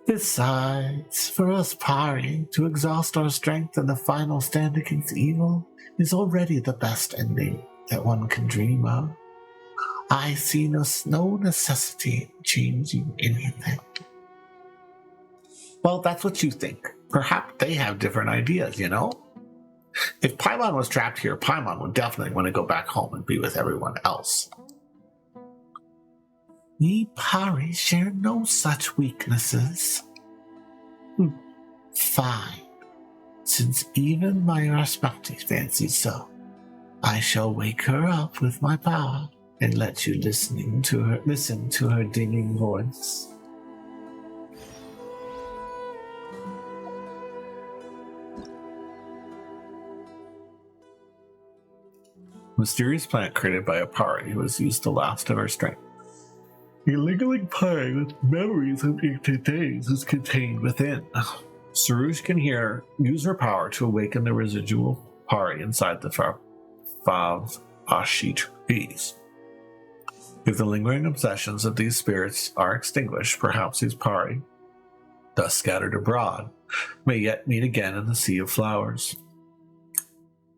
Besides, for us Pari, to exhaust our strength in the final stand against evil is already the best ending that one can dream of. I see no necessity in changing anything. Well, that's what you think. Perhaps they have different ideas, you know? If Paimon was trapped here, Paimon would definitely want to go back home and be with everyone else. We Pari share no such weaknesses. Fine. Since even my Rasputin fancies so, I shall wake her up with my power and let you listen to her dinging voice. Mysterious plant created by a Pari who has used the last of her strength. A lingering pie with memories of ancient days is contained within. Sarush can use her power to awaken the residual Pari inside the Bravashi trees. If the lingering obsessions of these spirits are extinguished, perhaps these Pari, thus scattered abroad, may yet meet again in the Sea of Flowers.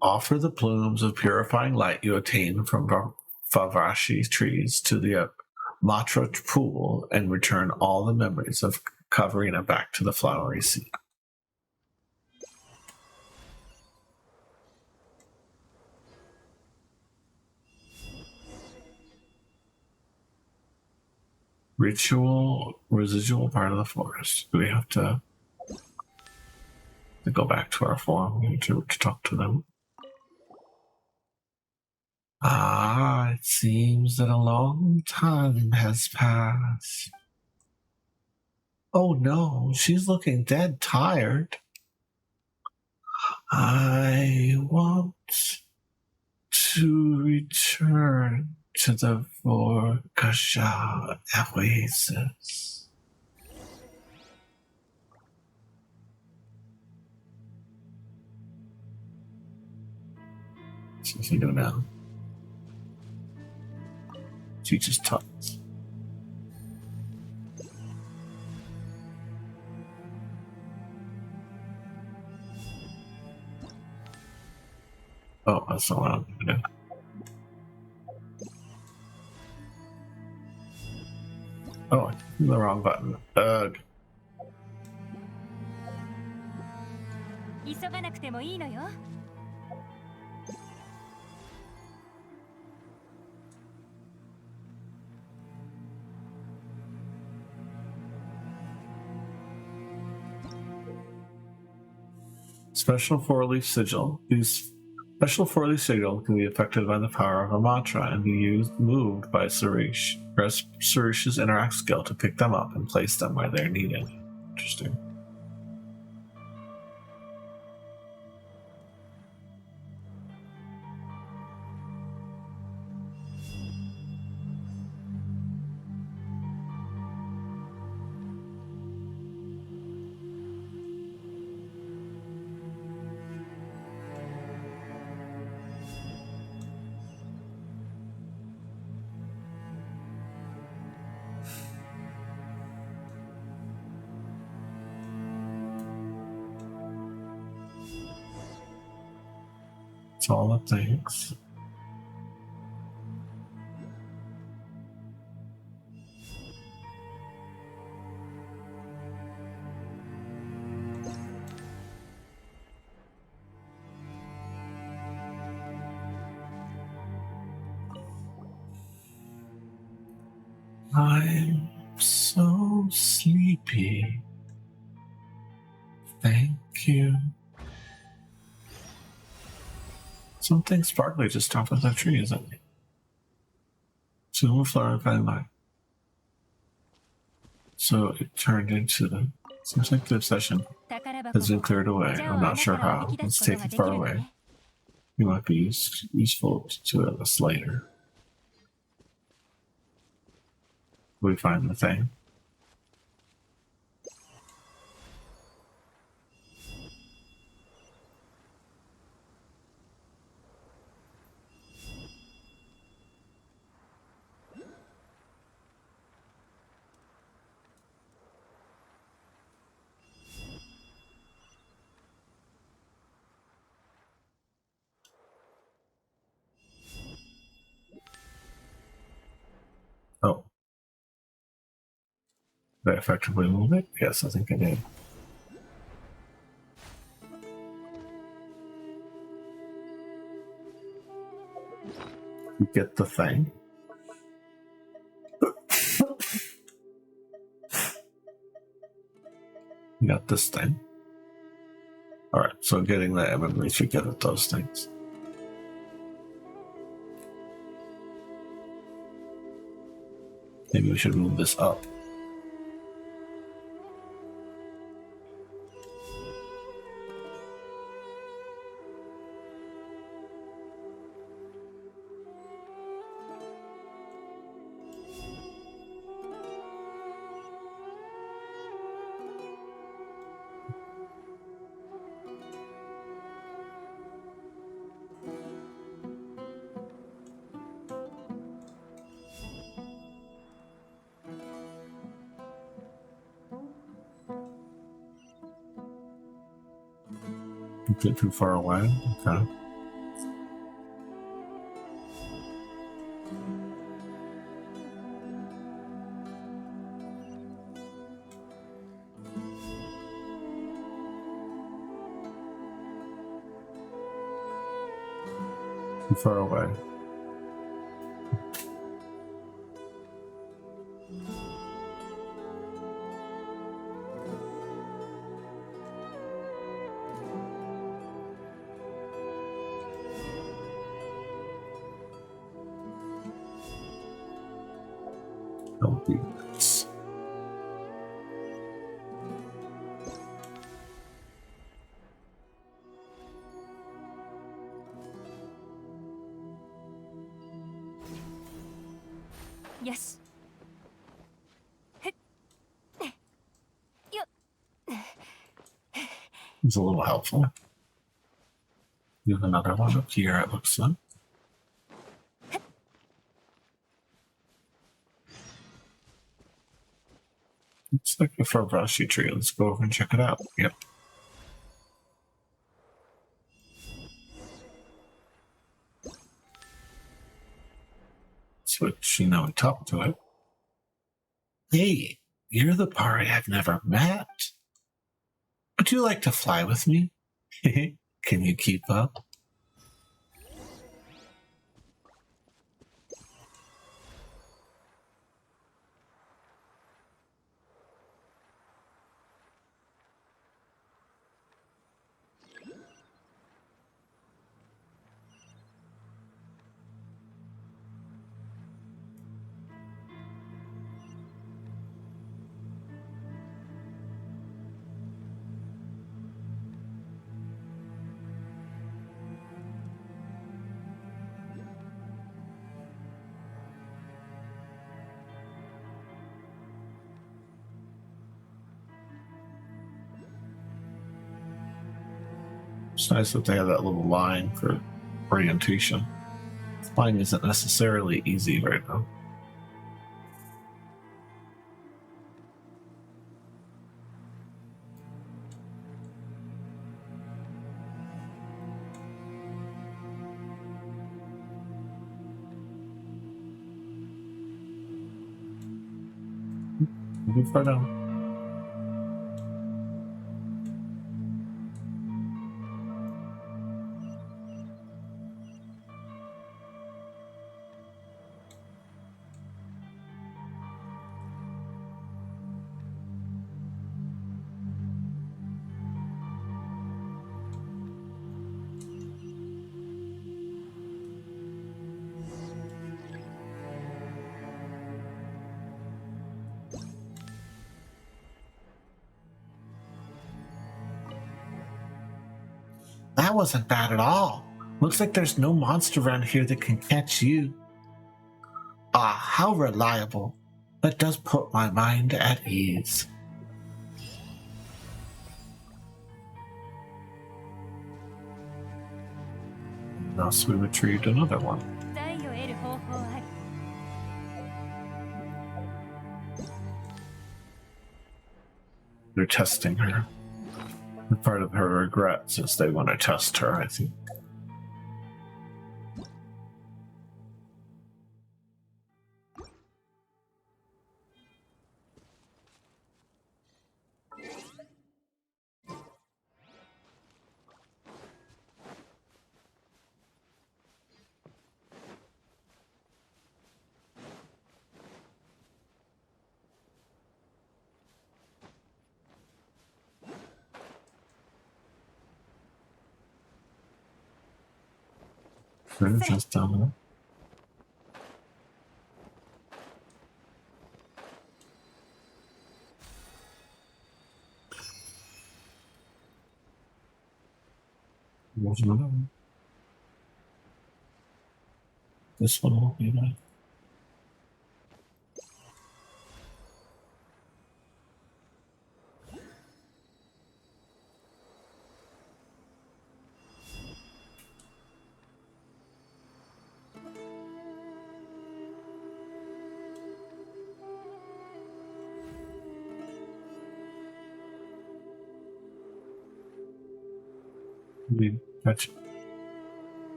Offer the plumes of purifying light you attain from Bravashi trees to the Matra pool and return all the memories of Kavarina back to the flowery sea. Residual part of the forest. Do we have to go back to our form? We need to talk to them. It seems that a long time has passed. Oh no, she's looking dead tired. I want to return to the Vorkasha oasis. What does he do now? She just talks. Oh, that's not what I'm gonna do. Oh, I hit the wrong button. Ugh. 急がなくてもいいのよ。Special four-leaf sigil. These special four-leaf sigil can be affected by the power of a mantra and be moved by Suresh. Press Suresh's interact skill to pick them up and place them where they're needed. Interesting. All the things. I'm so sleepy. Thank you. Something sparkly just dropped out of the tree, isn't it? So flower by light. So it turned into the. Seems like the obsession has been cleared away. I'm not sure how. Let's take it far away. You might be useful to us later. We find the thing. Oh. Did I effectively move it? Yes, I think I did. You get the thing. You got this thing. Alright, so getting that, at least we get at those things. Maybe we should move this up. A bit too far away. Okay. Too far away. Don't be nuts. Yes. It's a little helpful. You have another one up here, it looks like. It's like a Farbrashi tree. Let's go over and check it out. Yep. Switch, we talk to it. Hey, you're the party I've never met. Would you like to fly with me? Can you keep up? It's nice that they have that little line for orientation. Flying isn't necessarily easy right now. Move far down. that wasn't bad at all. Looks like there's no monster around here that can catch you. Ah, how reliable. That does put my mind at ease. Thus we retrieved another one. They're testing her. And part of her regrets is they want to test her, I think. Just down there. There's another one. This one will be nice.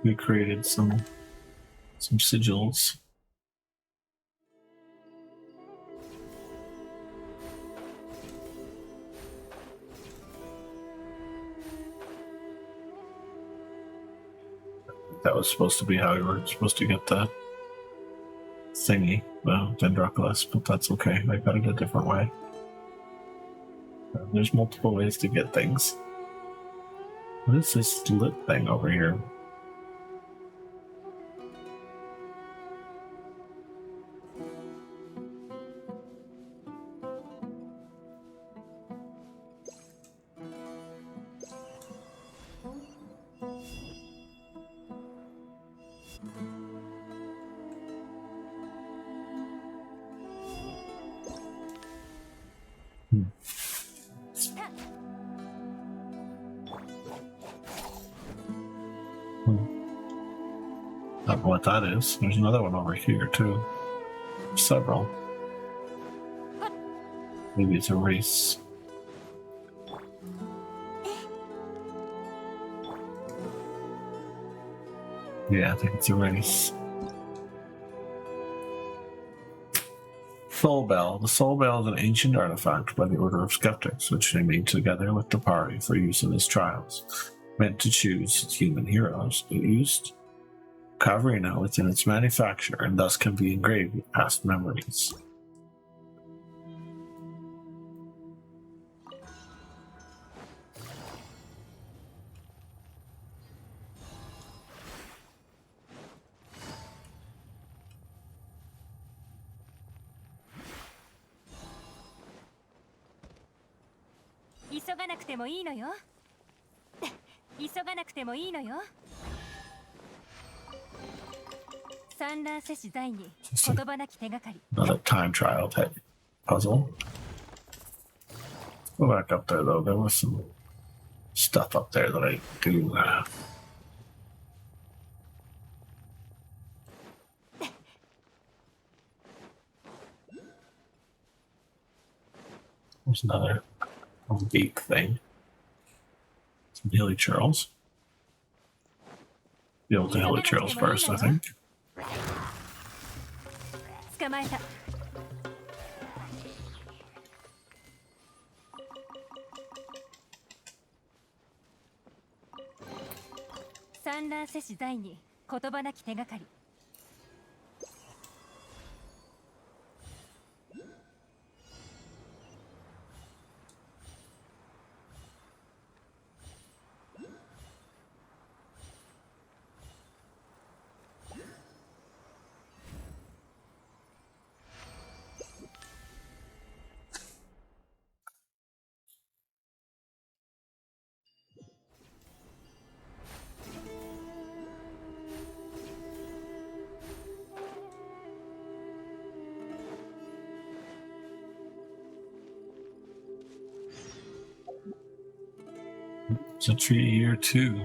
We created some sigils. That was supposed to be how we were supposed to get that thingy, well, Dendroculus, but that's okay. I got it a different way. There's multiple ways to get things. What is this lit thing over here? Not what that is. There's another one over here too. Several. Maybe it's a race. Yeah, I think it's a race. Soul Bell. The Soul Bell is an ancient artifact by the Order of Skeptics, which they made together with the party for use in its trials. Meant to choose human heroes. It used Caverina within its manufacture and thus can be engraved with past memories. Another time trial type puzzle. Go back up there though. There was some stuff up there that I do. There's another beak thing. Some hilly churls. Deal with the hilly churls first, I think. 捕まえた。産卵せし罪に言葉なき手がかり。It's a tree here too.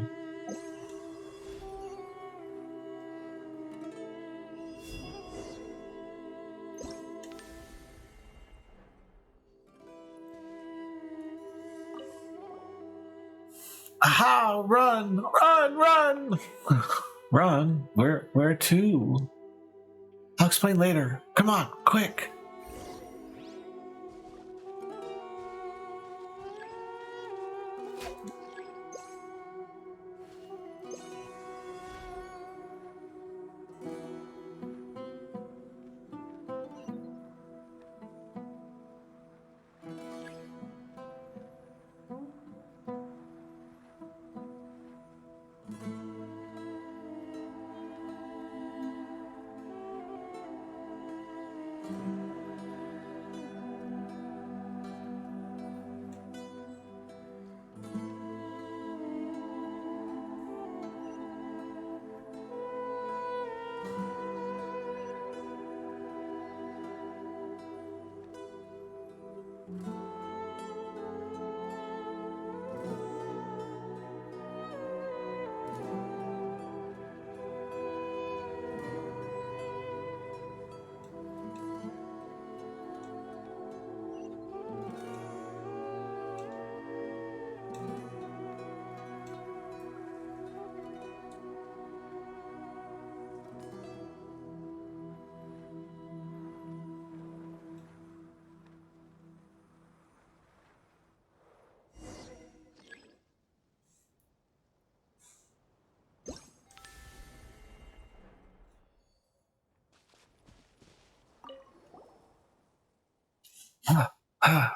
Aha! Run! Run! Run! Run? Where to? I'll explain later. Come on, quick!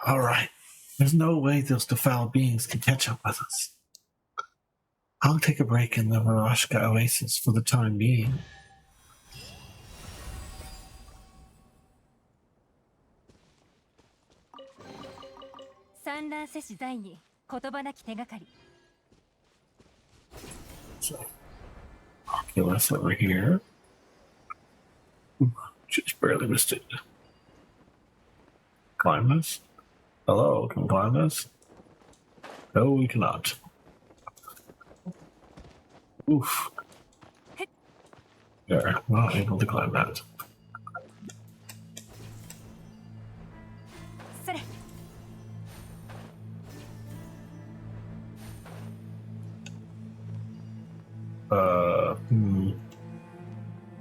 All right. There's no way those defiled beings can catch up with us. I'll take a break in the Marashka Oasis for the time being. So, Oculus over here. Ooh, just barely missed it. Climb this? Hello, can we climb this? No, we cannot. Oof. There, not able to climb that.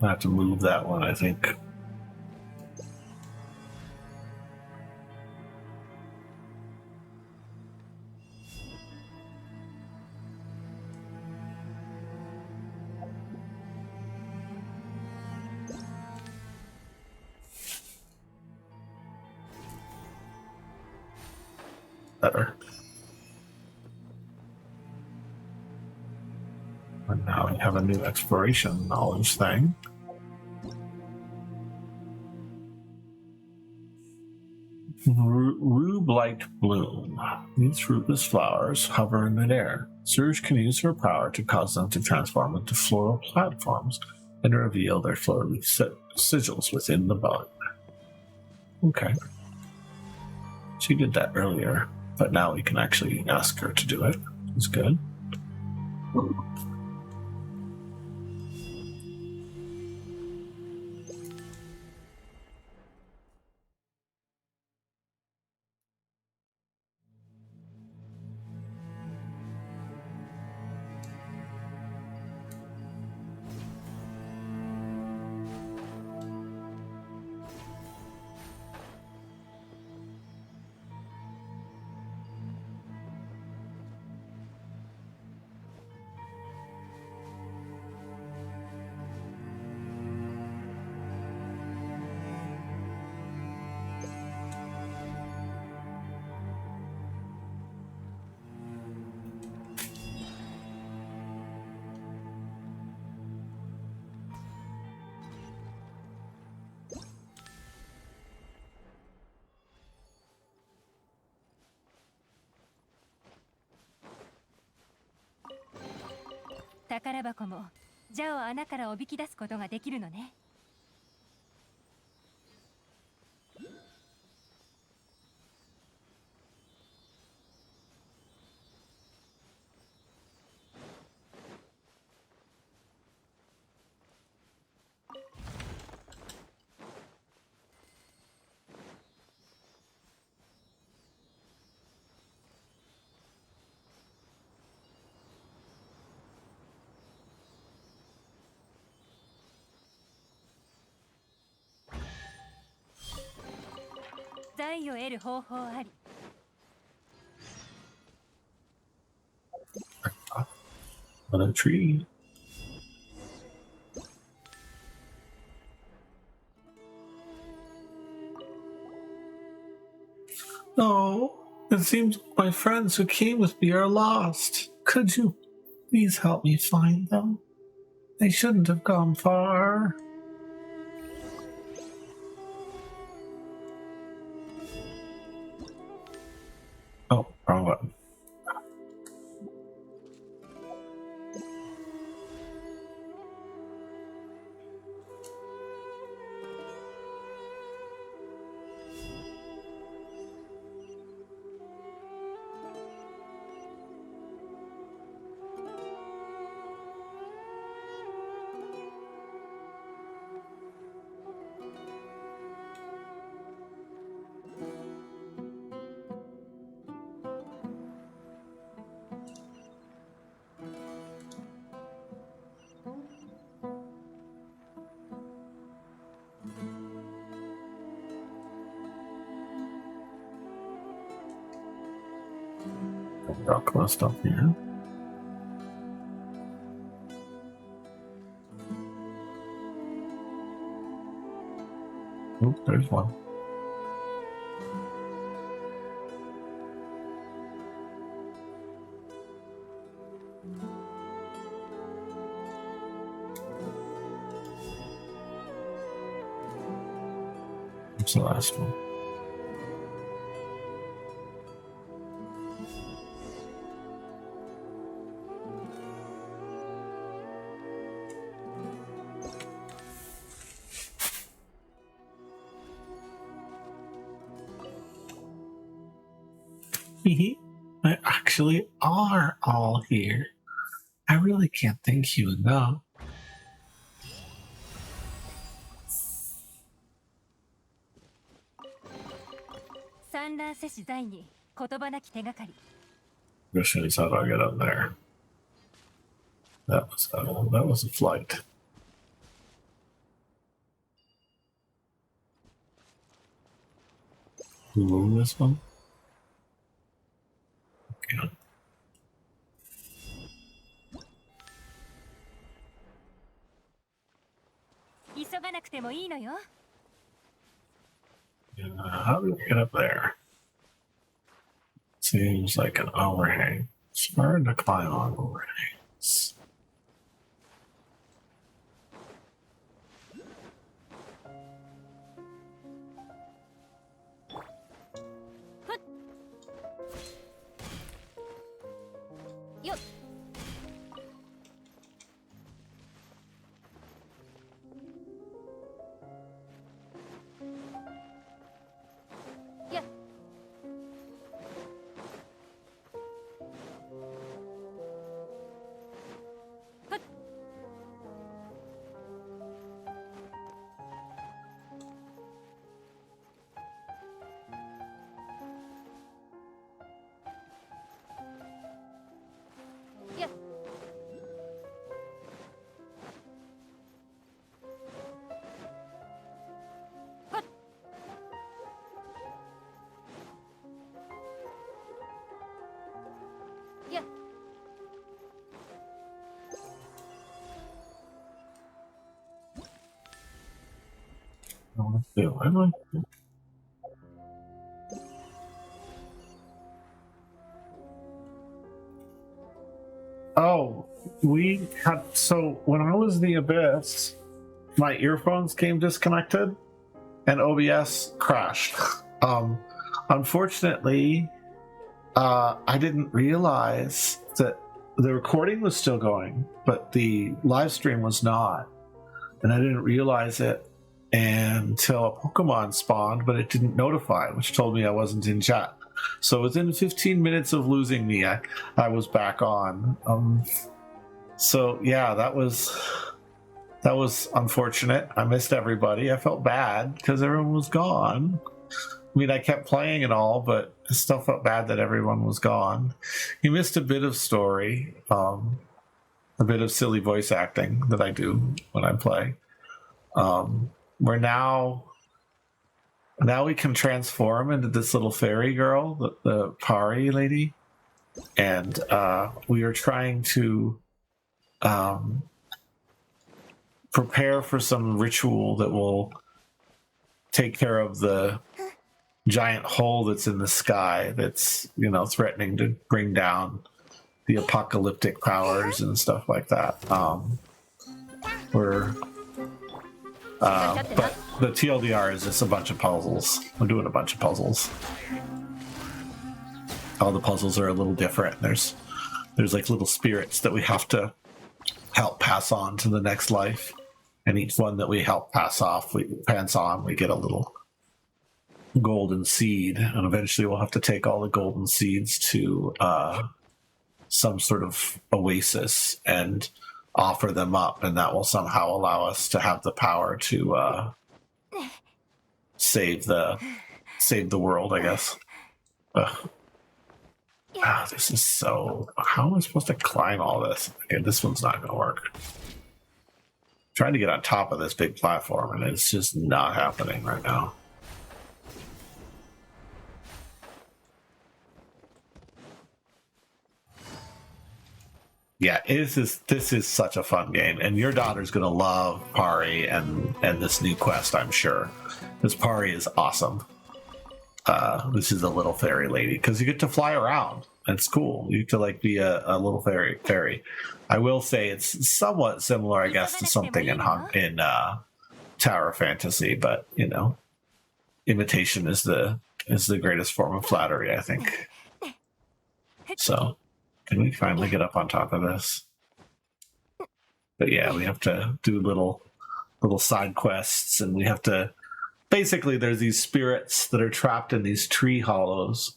I have to move that one, I think. Better. And now we have a new exploration knowledge thing. Rube Light Bloom. These fruitless flowers hover in midair. Surge can use her power to cause them to transform into floral platforms and reveal their florally sigils within the bud. Okay. She did that earlier, but now we can actually ask her to do it. It's good. 財を得る方法あり。 On a tree. Oh, it seems my friends who came with me are lost. Could you please help me find them? They shouldn't have gone far. Oh, wrong button. Got close up here. Oh, there's one. What's the last one? They actually are all here. I really can't thank you enough. 産卵せし財に言葉なき手がかり。 Question is, how do I get up there? That was a flight. Move this one? Okay. 急がなくてもいいのよ。 How do we get up there? Seems like an overhang. It's hard to climb on overhangs. Oh, we had, so when I was in the Abyss, my earphones came disconnected and OBS crashed. Unfortunately, I didn't realize that the recording was still going, but the live stream was not. And I didn't realize it until a Pokemon spawned, but it didn't notify, which told me I wasn't in chat. So within 15 minutes of losing me, I was back on. So yeah, that was unfortunate. I missed everybody. I felt bad because everyone was gone. I mean, I kept playing and all, but I still felt bad that everyone was gone. You missed a bit of story, a bit of silly voice acting that I do when I play. We're now now we can transform into this little fairy girl, the Pari lady, and we are trying to prepare for some ritual that will take care of the giant hole that's in the sky that's, you know, threatening to bring down the apocalyptic powers and stuff like that. But the TLDR is just a bunch of puzzles. We're doing a bunch of puzzles. All the puzzles are a little different. There's like little spirits that we have to help pass on to the next life, and each one that we help pass on, we get a little golden seed, and eventually we'll have to take all the golden seeds to some sort of oasis and offer them up, and that will somehow allow us to have the power to save the world, I guess. This is so... How am I supposed to climb all this? Okay, this one's not going to work. I'm trying to get on top of this big platform, and it's just not happening right now. Yeah, this is such a fun game, and your daughter's gonna love Pari and this new quest, I'm sure. This Pari is awesome. This is a little fairy lady, because you get to fly around. It's cool. You get to like be a little fairy. I will say it's somewhat similar, I guess, to something in Tower Fantasy, but you know, imitation is the greatest form of flattery, I think. So. Can we finally get up on top of this? But yeah, we have to do little side quests, and we have to... Basically, there's these spirits that are trapped in these tree hollows,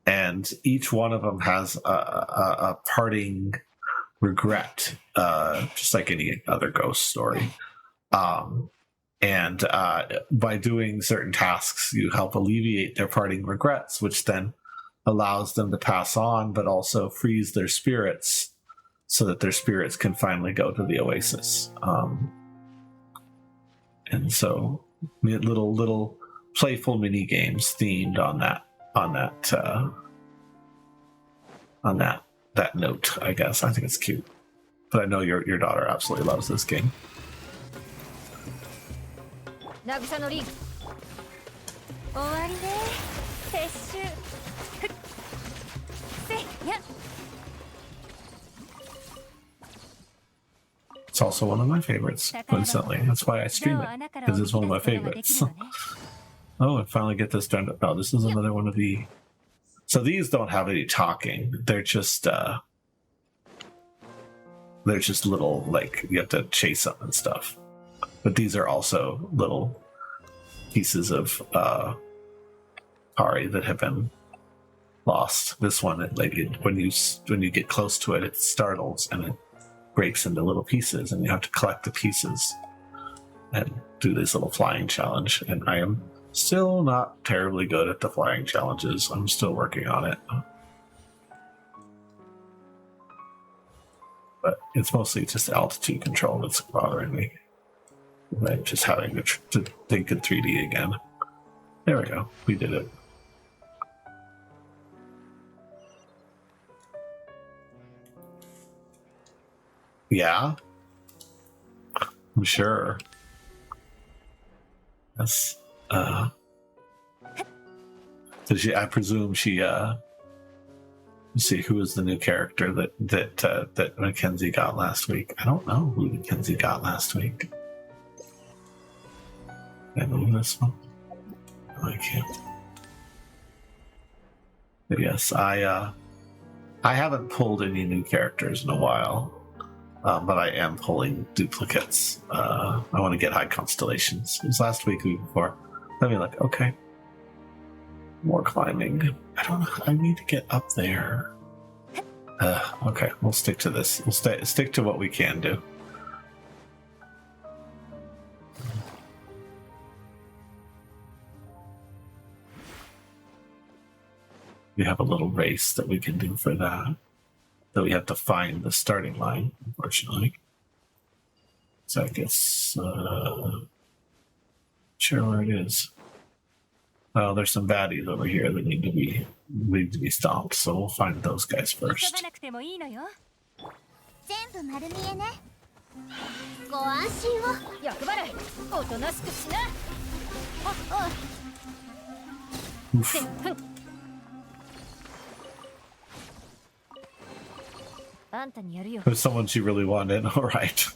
and each one of them has a parting regret, just like any other ghost story. And by doing certain tasks, you help alleviate their parting regrets, which then allows them to pass on, but also frees their spirits so that their spirits can finally go to the oasis. And so little playful mini games themed on that note, I guess. I think it's cute. But I know your daughter absolutely loves this game. It's also one of my favorites, coincidentally. That's why I stream it, because it's one of my favorites. Oh, and finally get this done. Oh, this is another one of the... So these don't have any talking. They're just little, like, you have to chase them and stuff. But these are also little pieces of Pari that have been lost. This one, like, when you get close to it, it startles and it breaks into little pieces, and you have to collect the pieces and do this little flying challenge. And I am still not terribly good at the flying challenges. I'm still working on it. But it's mostly just altitude control that's bothering me. Like just having to think in 3D again. There we go. We did it. Yeah, I'm sure. That's so she, I presume she let's see, who was the new character that Mackenzie got last week? I don't know who Mackenzie got last week. Can I move this one? No, I can't. But yes, I haven't pulled any new characters in a while. But I am pulling duplicates. I want to get high constellations. It was last week, week before. Let me look. Okay. More climbing. I don't know. I need to get up there. Okay, we'll stick to this. We'll stick to what we can do. We have a little race that we can do for that. That we have to find the starting line, unfortunately. So I guess, sure where it is. Oh, there's some baddies over here that need to be stomped, so we'll find those guys 急が first. なくてもいいのよ。全部丸見えね。ご安心を。欲払いおとなしくしな。Oof. あんたにやるよ。 There's someone she really wanted. All right.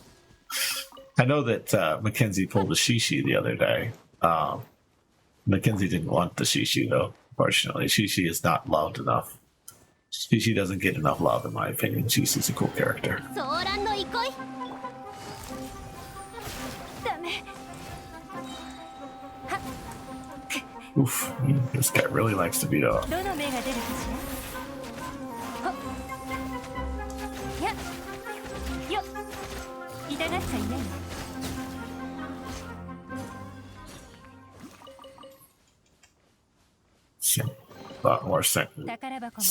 I know that Mackenzie pulled a Shishi the other day. Mackenzie didn't want the Shishi though. Fortunately, Shishi is not loved enough. Shishi doesn't get enough love, in my opinion. Shishi's a cool character. ソーランの憩い。ダメ。 Oof. This guy really likes to beat up. どの目が出るかしら。ほっ。や。よ。痛がっちゃいないの。 So, a lot more 宝箱も。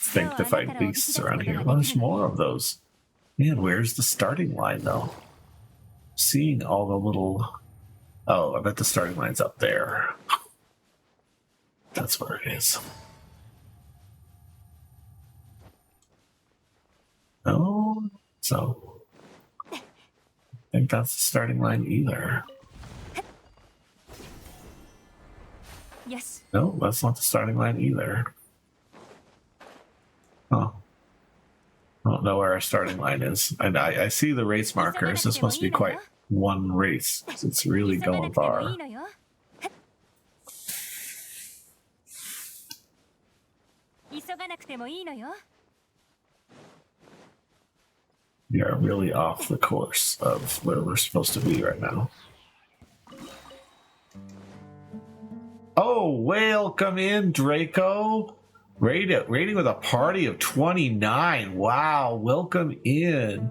sanctified beasts around here. Well, there's more of those. Man, where's the starting line though? Seeing all the little... Oh, I bet the starting line's up there. That's where it is. Oh, so... I think that's the starting line either. よし。 No, that's not the starting line either. Oh. I don't know where our starting line is. And I see the race markers. This must be quite one race. 'Cause it's really 急がな going くてもい far. いのよ。急がなくてもいいのよ。 We are really off the course of where we're supposed to be right now. Oh, welcome in, Draco. Rating with a party of 29. Wow, welcome in.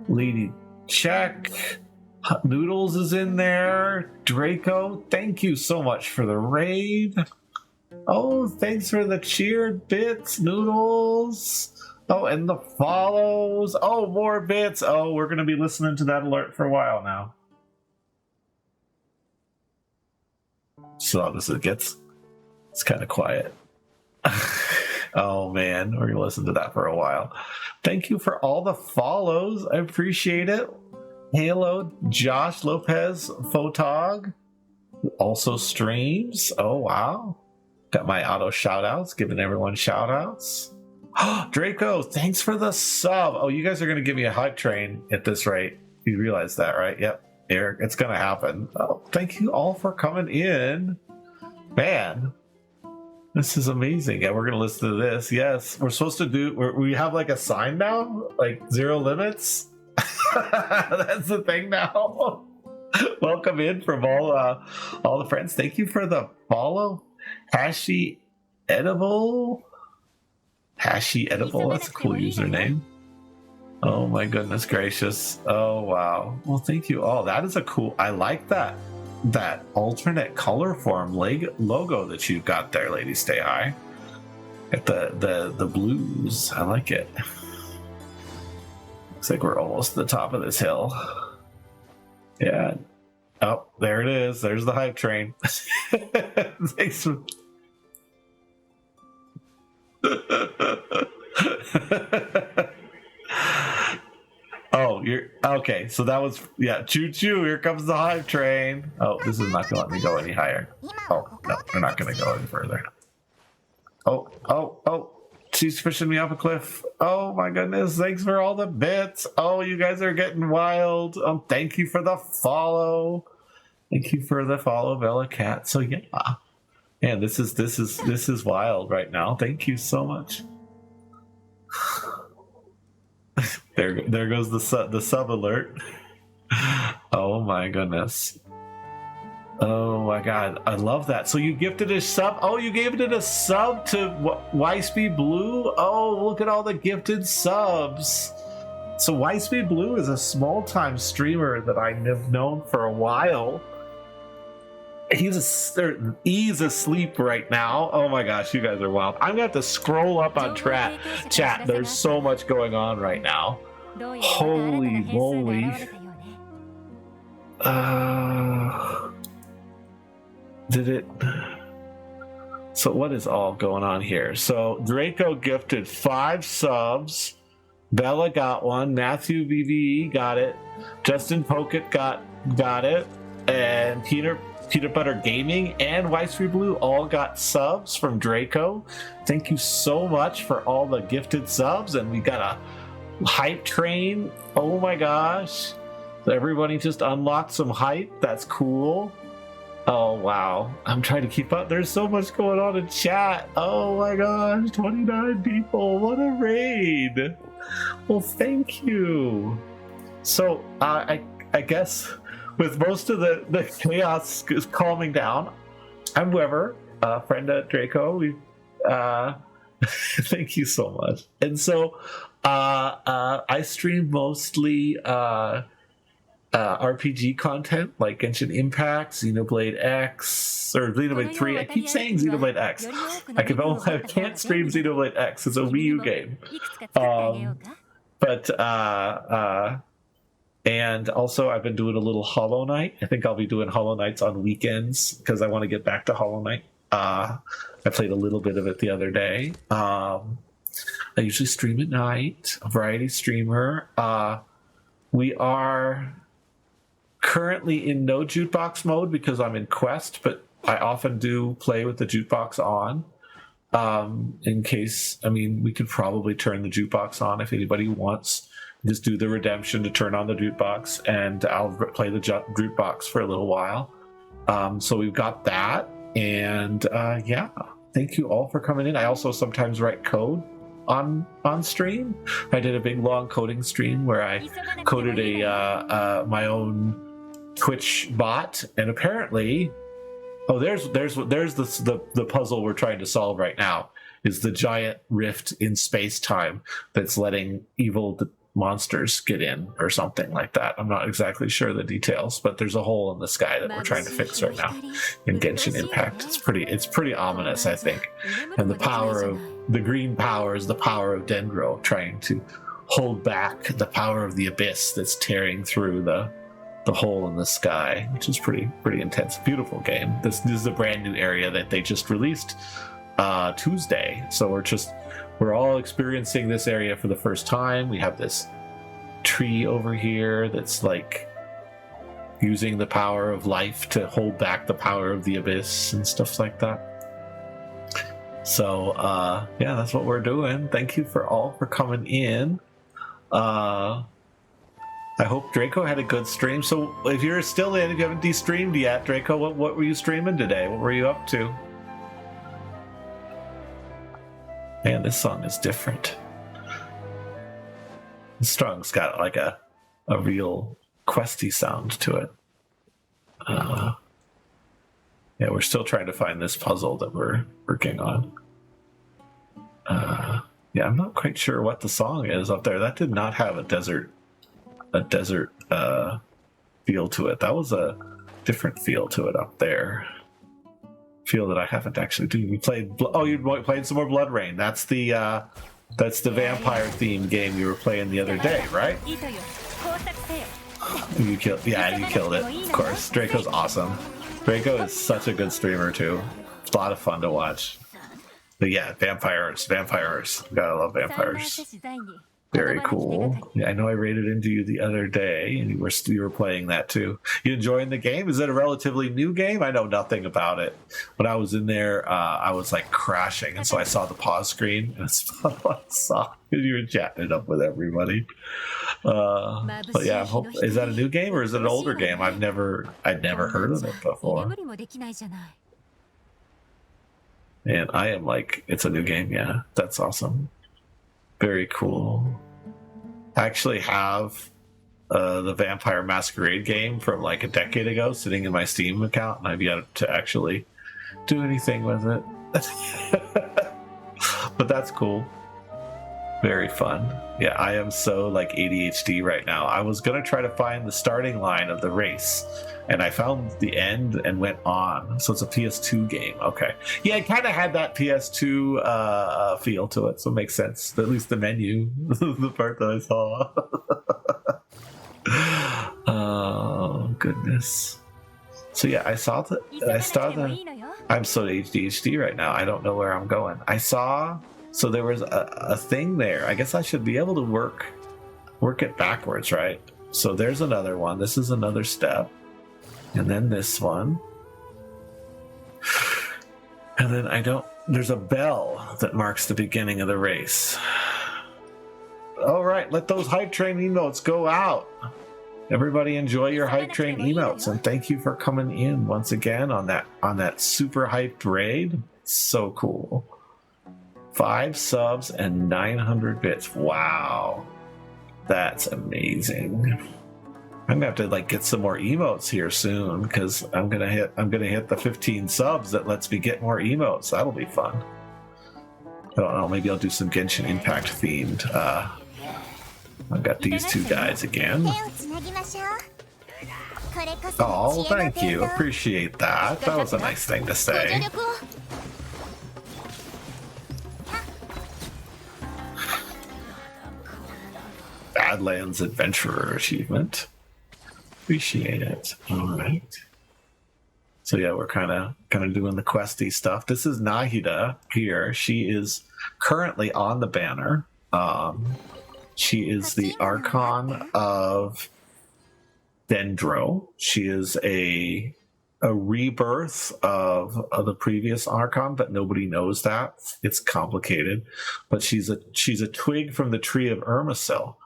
Lady Check. Noodles is in there. Draco, thank you so much for the raid. Oh, thanks for the cheered bits, Noodles. Oh, and the follows. Oh, more bits. Oh, we're going to be listening to that alert for a while now. So as it gets, it's kind of quiet. Oh man, we're gonna listen to that for a while. Thank you for all the follows. I appreciate it. Halo, Josh Lopez, Photog, also streams. Oh wow. Got my auto shout outs, giving everyone shout outs. Draco, thanks for the sub. Oh, you guys are gonna give me a hype train at this rate. You realize that, right? Yep. Eric, it's gonna happen. Oh, thank you all for coming in. Man, this is amazing. Yeah, we're gonna listen to this. Yes, we're supposed to do. We have like a sign now, like zero limits. That's the thing now. Welcome in from all the friends. Thank you for the follow. Hashi Edible. Hashi Edible. That's a cool username. Oh my goodness gracious. Oh wow. Well, thank you all. That is a cool. I like that alternate color form logo that you've got there, Lady Stay High. At the blues. I like it. Looks like we're almost to the top of this hill. Yeah. Oh, there it is. There's the hype train. Thanks for... Oh, you're okay. So that was, yeah, choo choo. Here comes the hype train. Oh, this is not gonna let me go any higher. Oh no, we're not gonna go any further. Oh, she's pushing me off a cliff. Oh my goodness, thanks for all the bits. Oh, you guys are getting wild. Thank you for the follow. Thank you for the follow, Bella Cat. So yeah, man, this is wild right now. Thank you so much. There goes the sub alert. Oh my goodness. Oh my god, I love that. So you gifted a sub. Oh, you gave it a sub to YSpeed Blue. Oh, look at all the gifted subs. So YSpeed Blue is a small-time streamer that I have known for a while. He's asleep right now. Oh my gosh, you guys are wild. I'm gonna have to scroll up on chat. There's so much going on right now. Holy moly. Did it? So what is all going on here? So Draco gifted 5 subs. Bella got one. Matthew VVE got it. Justin Pokett got it. And Peanut Butter Gaming and Wisefree Blue all got subs from Draco. Thank you so much for all the gifted subs. And we got a hype train. Oh my gosh. Everybody just unlocked some hype. That's cool. Oh wow. I'm trying to keep up. There's so much going on in chat. Oh my gosh. 29 people. What a raid. Well, thank you. So I guess with most of the chaos is calming down, I'm Weber, friend at Draco. We thank you so much. And so I stream mostly RPG content like Genshin Impact, Xenoblade X, or Xenoblade 3. I keep saying Xenoblade X. I can't stream Xenoblade X. It's a Wii U game. And also I've been doing a little Hollow Knight. I think I'll be doing Hollow Knights on weekends because I want to get back to Hollow Knight. I played a little bit of it the other day. I usually stream at night, a variety streamer. We are currently in no jukebox mode because I'm in Quest, but I often do play with the jukebox on. In case, we could probably turn the jukebox on if anybody wants. Just do the redemption to turn on the jukebox, and I'll play the jukebox for a little while. So we've got that, and yeah, thank you all for coming in. I also sometimes write code on stream. I did a big long coding stream where I coded my own Twitch bot, and apparently, there's the puzzle we're trying to solve right now. Is the giant rift in space-time that's letting evil monsters get in or something like that. I'm not exactly sure the details, but there's a hole in the sky that we're trying to fix right now in Genshin Impact. It's pretty ominous, I think. And the green power is the power of Dendro trying to hold back the power of the abyss that's tearing through the hole in the sky, which is pretty intense. Beautiful game. This is a brand new area that they just released Tuesday, so we're all experiencing this area for the first time. We have this tree over here that's like using the power of life to hold back the power of the abyss and stuff like that. So yeah, that's what we're doing. Thank you for coming in. I hope Draco had a good stream. So if you're still in, if you haven't de-streamed yet, Draco, what were you streaming today? What were you up to? Man, this song is different. Strong's got like a real questy sound to it. Yeah, we're still trying to find this puzzle that we're working on. Yeah, I'm not quite sure what the song is up there. That did not have a desert feel to it. That was a different feel to it up there. Feel that I haven't actually done. You played you played some more Blood Rain. That's the vampire themed game you were playing the other day, right? You killed it, of course. Draco's awesome. Draco is such a good streamer too. It's a lot of fun to watch. But yeah, vampires. Gotta love vampires. Very cool. Yeah, I know I raided into you the other day, and you were playing that too. You enjoying the game? Is it a relatively new game? I know nothing about it. When I was in there, I was like crashing, and so I saw the pause screen, and it's what I saw. You were chatting it up with everybody. But yeah, is that a new game or is it an older game? I'd never heard of it before. And I am like, it's a new game. Yeah, that's awesome. Very cool. I actually have the Vampire Masquerade game from like a decade ago sitting in my Steam account, and I've yet to actually do anything with it. But that's cool. Very fun. Yeah, I am so like ADHD right now. I was gonna try to find the starting line of the race, and I found the end and went on. So it's a PS2 game. Okay. Yeah, it kind of had that PS2 feel to it, so it makes sense. At least the menu, the part that I saw. Oh, goodness. So yeah, I saw the. I'm so ADHD right now. I don't know where I'm going. I saw. So there was a thing there. I guess I should be able to work it backwards, right? So there's another one. This is another step, and then this one, and then I don't. There's a bell that marks the beginning of the race. All right, let those hype train emotes go out. Everybody enjoy your hype train emotes, and thank you for coming in once again on that super hyped raid. So cool. 5 subs and 900 bits. Wow, that's amazing. I'm gonna have to like get some more emotes here soon because I'm gonna hit the 15 subs that lets me get more emotes. That'll be fun. I don't know. Maybe I'll do some Genshin Impact themed. I've got these two guys again. Oh, thank you. Appreciate that. That was a nice thing to say. Badlands Adventurer achievement. Appreciate it. All right. So yeah, we're kind of doing the questy stuff. This is Nahida here. She is currently on the banner. She is the Archon of Dendro. She is a rebirth of the previous Archon, but nobody knows that. It's complicated. But she's a twig from the tree of Irmisil.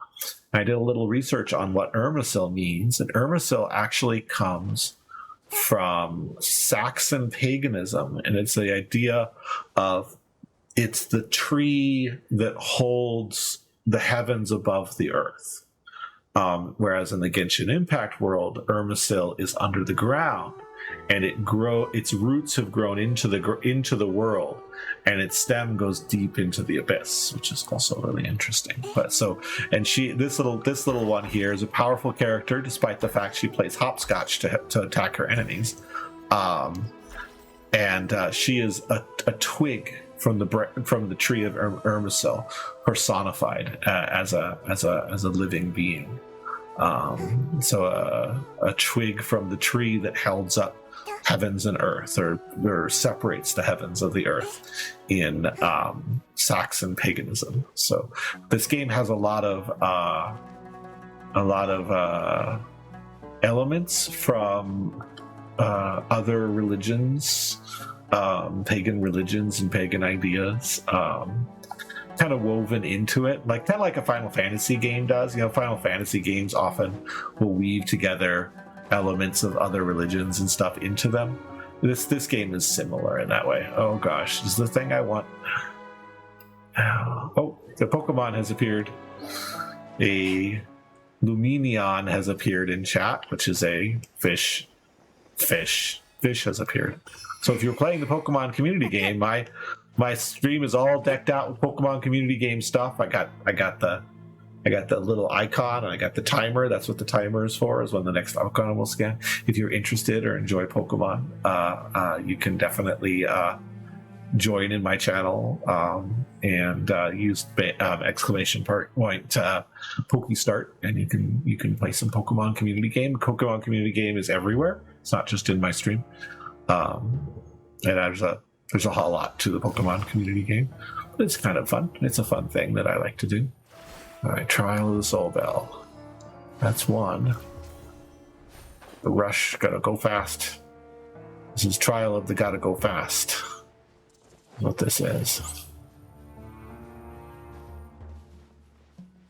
I did a little research on what Irmisil means, and Irmisil actually comes from Saxon paganism, and it's the idea of it's the tree that holds the heavens above the earth. Whereas in the Genshin Impact world, Irmisil is under the ground, and its roots have grown into the world, and its stem goes deep into the abyss, which is also really interesting. But this little one here is a powerful character, despite the fact she plays hopscotch to attack her enemies, and she is a twig from the tree of Irmisil, personified as a living being. So a twig from the tree that holds up heavens and earth, or separates the heavens of the earth in Saxon paganism. So this game has a lot of elements from other religions, pagan religions and pagan ideas, kind of woven into it, kind of like a Final Fantasy game does. Final Fantasy games often will weave together elements of other religions and stuff into them. This game is similar in that way. Oh gosh, this is the thing I want. Oh, the Pokemon has appeared. A Luminion has appeared in chat, which is a fish. Fish has appeared. So if you're playing the Pokemon community game, my stream is all decked out with Pokemon community game stuff. I got the little icon, and I got the timer. That's what the timer is for, is when the next icon will scan. If you're interested or enjoy Pokemon, you can definitely join in my channel and use exclamation point PokeStart, and you can play some Pokemon community game. Pokemon community game is everywhere. It's not just in my stream. And there's a whole lot to the Pokemon community game, but it's kind of fun. It's a fun thing that I like to do. All right, Trial of the Soul Bell. That's one. The rush, gotta go fast. This is Trial of the Gotta Go Fast. What this is.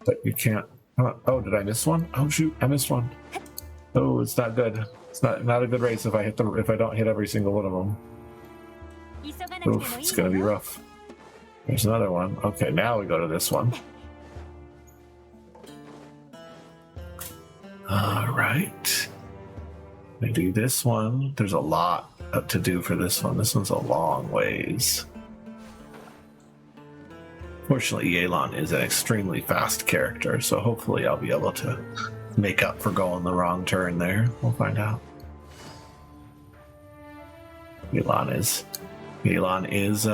But you can't. Oh, did I miss one? Oh shoot, I missed one. Oh, it's not good. It's not a good race if I don't hit every single one of them. Oof, it's gonna be rough. There's another one. Okay, now we go to this one. All right. I do this one. There's a lot to do for this one. This one's a long ways. Fortunately, Yelan is an extremely fast character, so hopefully I'll be able to make up for going the wrong turn there. We'll find out. Yelan is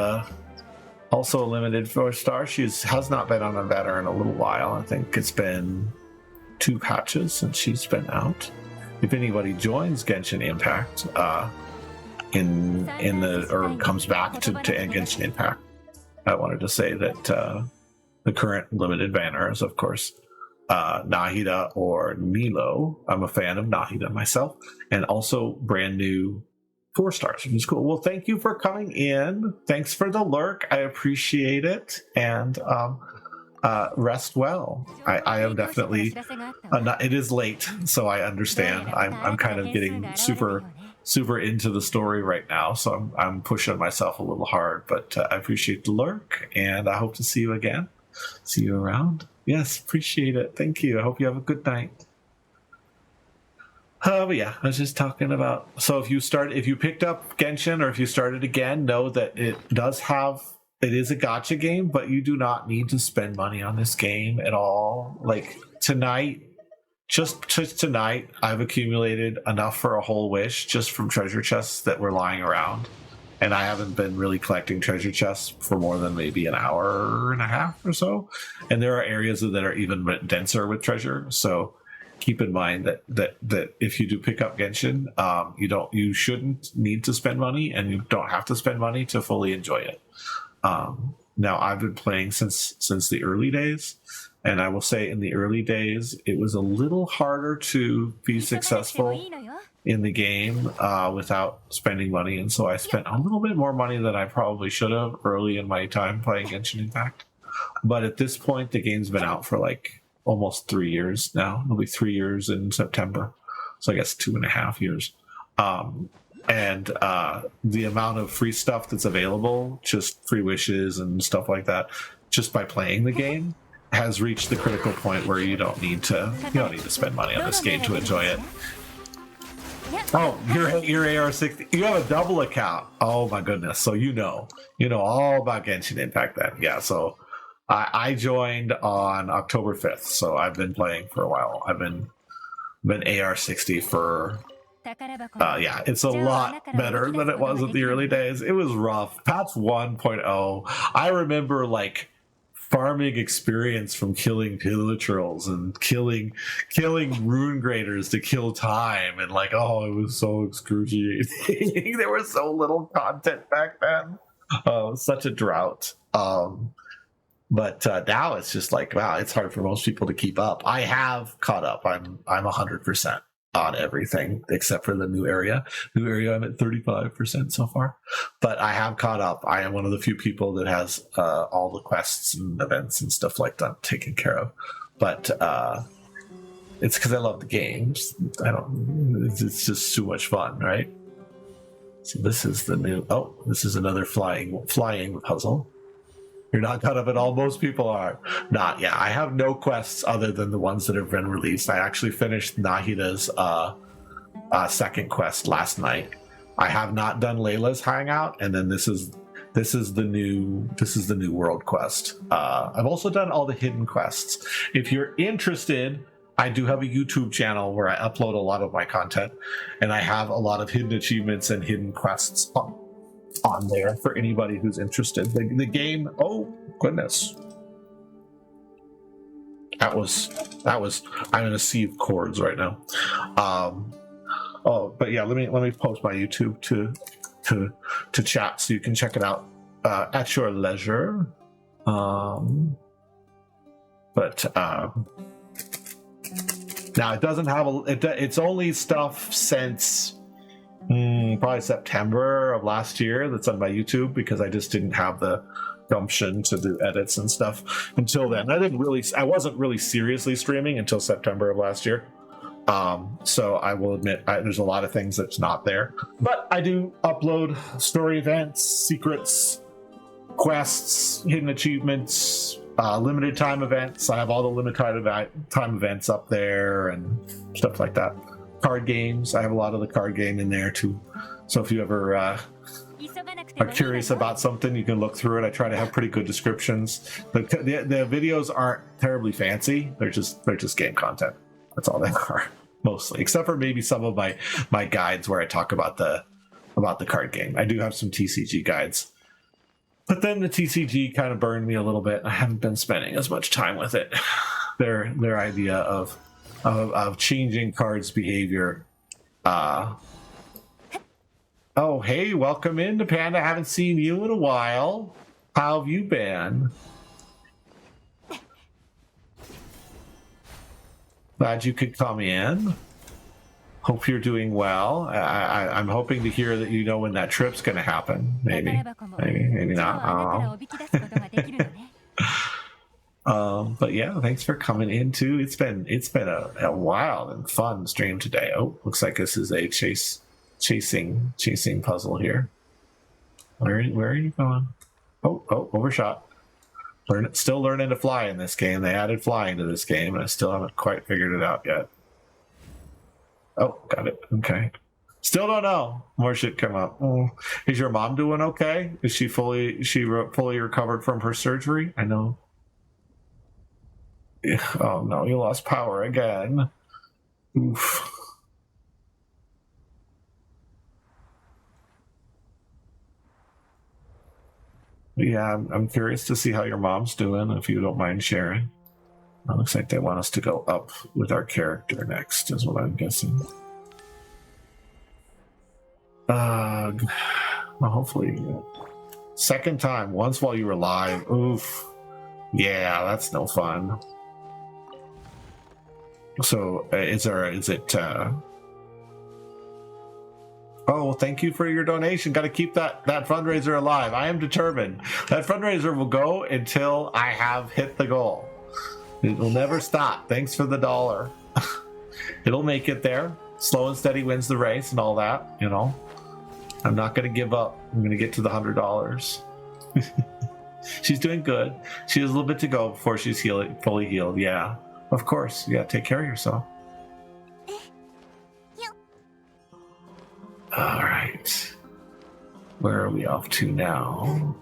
also a limited 4-star. She has not been on a banner in a little while. I think it's been 2 patches since she's been out. if anybody joins Genshin Impact or comes back to Genshin Impact, I wanted to say that the current limited banners, of course, Nahida or Nilo. I'm a fan of Nahida myself, and also brand new 4 stars, which is cool. Well, thank you for coming in. Thanks for the lurk. I appreciate it, and rest well. I am definitely it is late, so I understand. I'm kind of getting super into the story right now, so I'm pushing myself a little hard, but I appreciate the lurk, and I hope to see you again. See you around. Yes, appreciate it. Thank you. I hope you have a good night. But yeah, I was just talking about, so if you picked up Genshin, or if you started again, know that it is a gacha game, but you do not need to spend money on this game at all. Like tonight, just tonight, I've accumulated enough for a whole wish just from treasure chests that were lying around. And I haven't been really collecting treasure chests for more than maybe an hour and a half or so. And there are areas that are even denser with treasure. So keep in mind that if you do pick up Genshin, you shouldn't need to spend money, and you don't have to spend money to fully enjoy it. Now I've been playing since the early days, and I will say in the early days it was a little harder to be successful in the game without spending money, and so I spent a little bit more money than I probably should have early in my time playing Genshin Impact. But at this point, the game's been out for like almost 3 years now. It'll be 3 years in September, so I guess 2.5 years. And the amount of free stuff that's available, just free wishes and stuff like that, just by playing the game, has reached the critical point where you don't need to spend money on this game to enjoy it. Oh, your AR-60. You have a double account. Oh my goodness. So you know all about Genshin Impact then. Yeah, so I joined on October 5th, so I've been playing for a while. I've been AR-60 for it's a lot better than it was in the early days. It was rough. Patch 1.0, I remember like farming experience from killing pillatrals and killing rune graders to kill time, and like, oh, it was so excruciating. There was so little content back then. Such a drought. But now it's just like, wow, it's hard for most people to keep up. I have caught up. I'm 100% on everything except for the new area. I'm at 35% so far, but I have caught up. I am one of the few people that has all the quests and events and stuff like that taken care of. But it's because I love the games. It's just too much fun, right? So this is the new. Oh, this is another flying puzzle. You're not caught up at all. Most people are not. Yeah, I have no quests other than the ones that have been released. I actually finished Nahida's second quest last night. I have not done Layla's hangout, and then this is the new world quest. I've also done all the hidden quests. If you're interested, I do have a YouTube channel where I upload a lot of my content, and I have a lot of hidden achievements and hidden quests on there for anybody who's interested. The game, oh goodness, that was I'm in a sea of chords right now. But yeah, let me post my YouTube to chat so you can check it out at your leisure. But now it doesn't have it's only stuff since probably September of last year that's on my YouTube, because I just didn't have the gumption to do edits and stuff until then. I wasn't really seriously streaming until September of last year. So I will admit there's a lot of things that's not there, but I do upload story events, secrets, quests, hidden achievements, limited time events. I have all the limited time events up there and stuff like that. Card games, I have a lot of the card game in there too. So if you ever are curious about something, you can look through it. I try to have pretty good descriptions. The videos aren't terribly fancy. They're just game content. That's all they are, mostly, except for maybe some of my guides where I talk about the card game. I do have some TCG guides, but then the TCG kind of burned me a little bit. I haven't been spending as much time with it. Their idea of of changing cards' behavior. Oh, hey, welcome in to Panda. Haven't seen you in a while. How have you been? Glad you could come in. Hope you're doing well. I'm hoping to hear that you know when that trip's going to happen. Maybe not. But yeah, thanks for coming in too. It's been a wild and fun stream today. Oh, looks like this is a chasing puzzle here. Where are you going? Oh, overshot. Still learning to fly in this game. They added flying to this game, and I still haven't quite figured it out yet. Oh, got it. Okay. Still don't know. More shit come up. Oh. Is your mom doing okay? Is she fully recovered from her surgery? I know. Oh no, you lost power again. Oof. Yeah, I'm curious to see how your mom's doing, if you don't mind sharing. It looks like they want us to go up with our character next, is what I'm guessing. Well, hopefully. Second time, once while you were live. Oof. Yeah, that's no fun. So, Oh, thank you for your donation. Got to keep that fundraiser alive. I am determined. That fundraiser will go until I have hit the goal. It will never stop. Thanks for the $1. It'll make it there. Slow and steady wins the race and all that, you know. I'm not going to give up. I'm going to get to the $100. She's doing good. She has a little bit to go before she's fully healed. Yeah, of course. You got to take care of yourself. All right. Where are we off to now?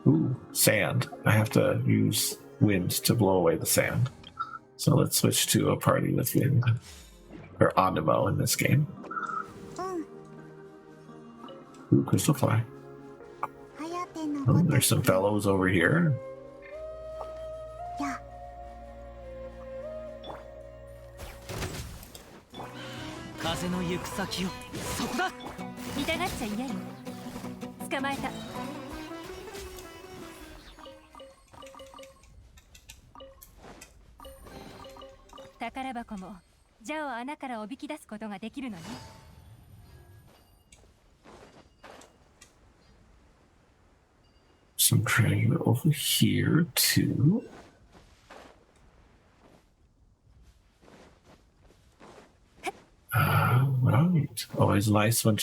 Ooh, sand. I have to use wind to blow away the sand. So let's switch to a party with wind. Or Animo in this game. Ooh, crystal fly. Oh, there's some fellows over here. Yeah. 風の行く先よ、そこだ。痛がっちゃいない。捕まえた。宝箱もジャを穴からおびき出すことができるのね。Some training over here too. Right. Always nice when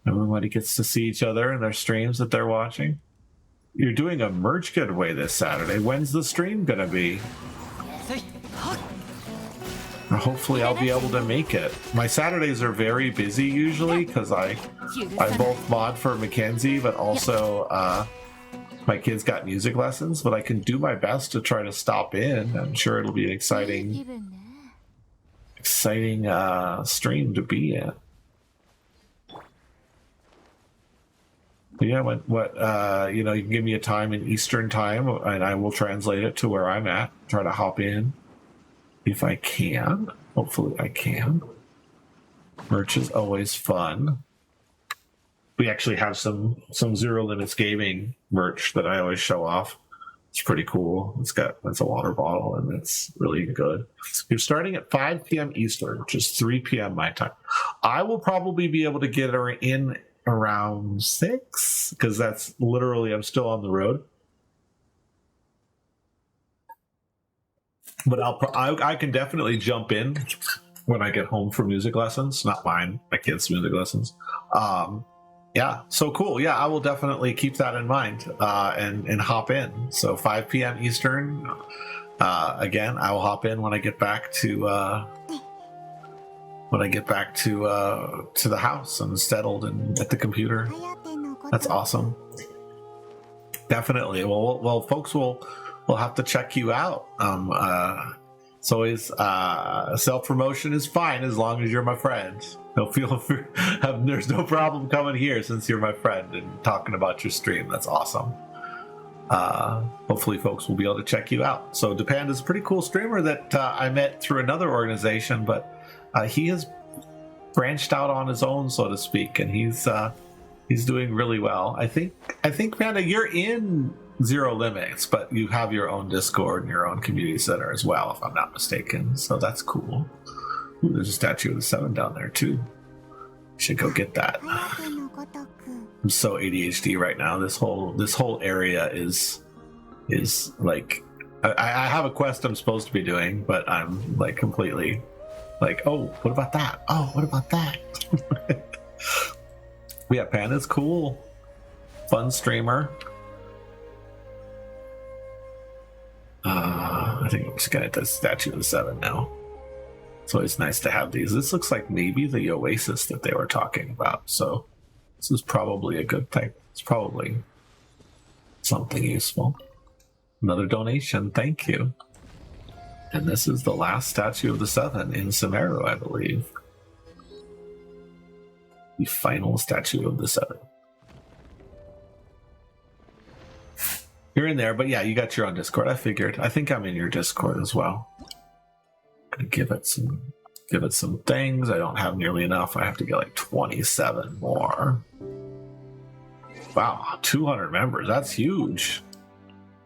everybody gets to see each other and their streams that they're watching. You're doing a merch giveaway this Saturday. When's the stream gonna be? Hopefully I'll be able to make it. My Saturdays are very busy usually because I both mod for Mackenzie, but also my kids got music lessons, but I can do my best to try to stop in. I'm sure it'll be an exciting stream to be in. But yeah, you can give me a time in Eastern time and I will translate it to where I'm at, try to hop in if I can. Hopefully I can. Merch is always fun. We actually have some Zero Limits Gaming merch that I always show off. It's pretty cool. It's a water bottle and it's really good. You're starting at 5 p.m. Eastern, which is 3 p.m. my time. I will probably be able to get her in around 6 because that's literally, I'm still on the road. But I can definitely jump in when I get home from music lessons. Not mine, my kids' music lessons. Yeah, so cool. Yeah, I will definitely keep that in mind and hop in. So 5 p.m. Eastern. Again, I will hop in when I get back to the house and settled and at the computer. That's awesome. Definitely. Well, folks will have to check you out. It's always self-promotion is fine as long as you're my friend. There's no problem coming here since you're my friend and talking about your stream. That's awesome. hopefully folks will be able to check you out. So Depanda is a pretty cool streamer that I met through another organization, but he has branched out on his own, so to speak, and he's doing really well. I think Panda, you're in Zero Limits, but you have your own Discord and your own community center as well, if I'm not mistaken. So that's cool. Ooh, there's a statue of the 7 down there too. Should go get that. I'm so ADHD right now. This whole area is like I have a quest I'm supposed to be doing, but I'm like completely like, oh, what about that? Oh, what about that? Yeah, Panda's cool. Fun streamer. I think I'm just gonna hit the statue of the 7 now. So it's nice to have these. This looks like maybe the oasis that they were talking about. So this is probably a good thing. It's probably something useful. Another donation, thank you. And this is the last statue of the 7 in Sumeru, I believe. The final statue of the 7. You're in there, but yeah, you got your own Discord. I figured. I think I'm in your Discord as well. Gonna give it some things. I don't have nearly enough. I have to get like 27 more. Wow, 200 members. That's huge.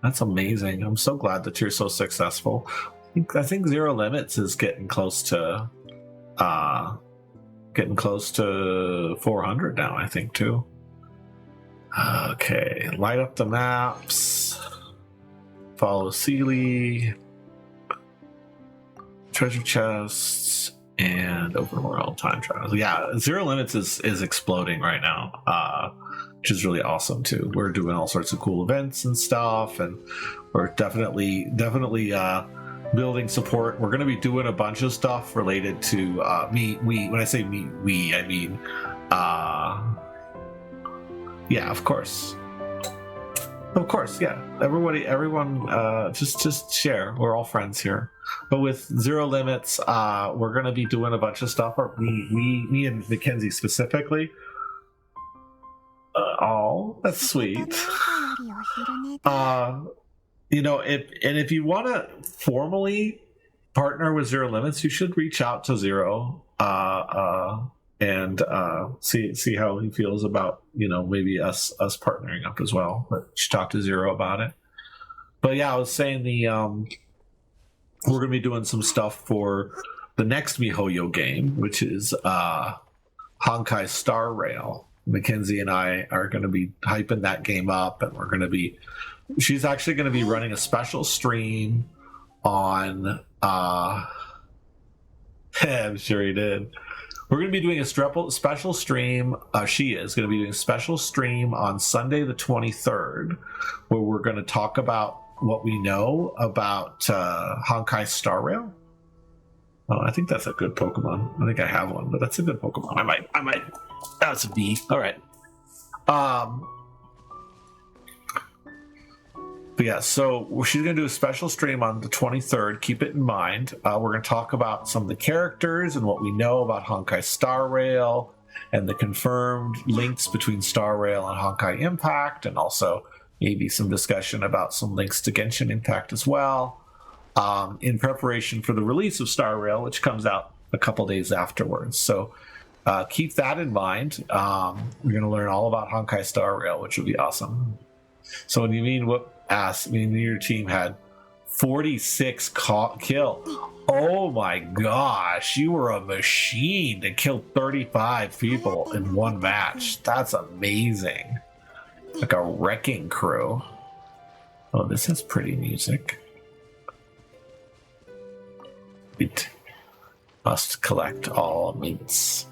That's amazing. I'm so glad that you're so successful. I think Zero Limits is getting close to 400 now, I think, too. Okay, light up the maps. Follow Sealy. Treasure chests and open world time trials. Yeah, Zero Limits is exploding right now, which is really awesome too. We're doing all sorts of cool events and stuff, and we're definitely building support. We're going to be doing a bunch of stuff related to me. When I say me, we, I mean, yeah, of course, yeah. Everyone, just share. We're all friends here. But with Zero Limits, we're going to be doing a bunch of stuff. Or me and Mackenzie specifically. Oh, that's sweet. If you want to formally partner with Zero Limits, you should reach out to Zero and see how he feels about maybe us partnering up as well. But you should talk to Zero about it. But yeah, I was saying we're going to be doing some stuff for the next MiHoYo game, which is Honkai Star Rail. Mackenzie and I are going to be hyping that game up, and she's actually going to be running a special stream on I'm sure he did. We're going to be doing a special stream. She is going to be doing a special stream on Sunday the 23rd, where we're going to talk about what we know about Honkai Star Rail. Oh, I think that's a good Pokemon. I think I have one, but that's a good Pokemon. I might. That's a B. All right. But yeah, so she's going to do a special stream on the 23rd. Keep it in mind. We're going to talk about some of the characters and what we know about Honkai Star Rail and the confirmed links between Star Rail and Honkai Impact, and also maybe some discussion about some links to Genshin Impact as well, in preparation for the release of Star Rail, which comes out a couple days afterwards. So keep that in mind. We're going to learn all about Honkai Star Rail, which would be awesome. So when you mean your team had 46 kill. Oh my gosh, you were a machine to kill 35 people in one match. That's amazing. Like a wrecking crew. Oh, this has pretty music. It must collect all mints.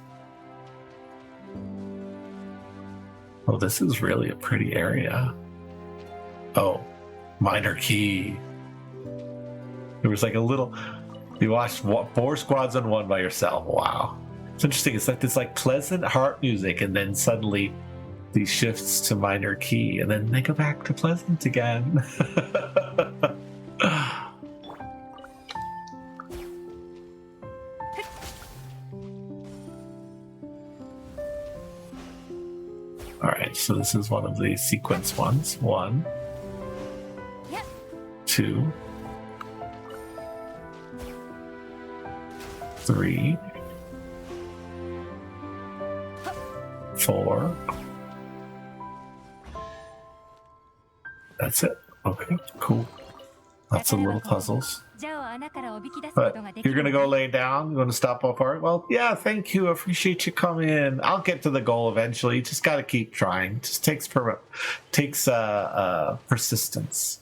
Oh, this is really a pretty area. Oh, minor key. There was like a little. You watched 4 squads on 1 by yourself. Wow, it's interesting. It's like this pleasant harp music, and then suddenly these shifts to minor key, and then they go back to pleasant again. All right, so this is one of the sequence ones. 1, 2, 3, 4. That's it. Okay, cool. Lots of little puzzles. But you're gonna go lay down? You want to stop apart? Well, yeah, thank you. I appreciate you coming in. I'll get to the goal eventually. Just got to keep trying. Just takes persistence.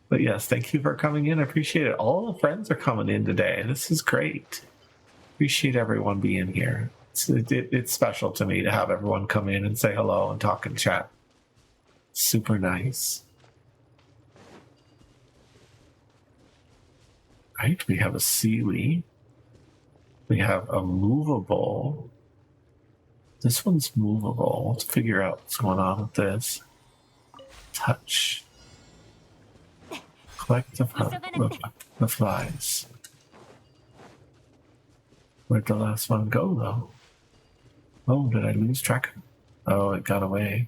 But yes, thank you for coming in. I appreciate it. All the friends are coming in today. This is great. Appreciate everyone being here. It's special to me to have everyone come in and say hello and talk and chat. Super nice. Right, we have a Sealy. We have a movable. This one's movable. Let's figure out what's going on with this. Touch. Collect the flies. Where'd the last one go, though? Oh, did I lose track? Oh, it got away.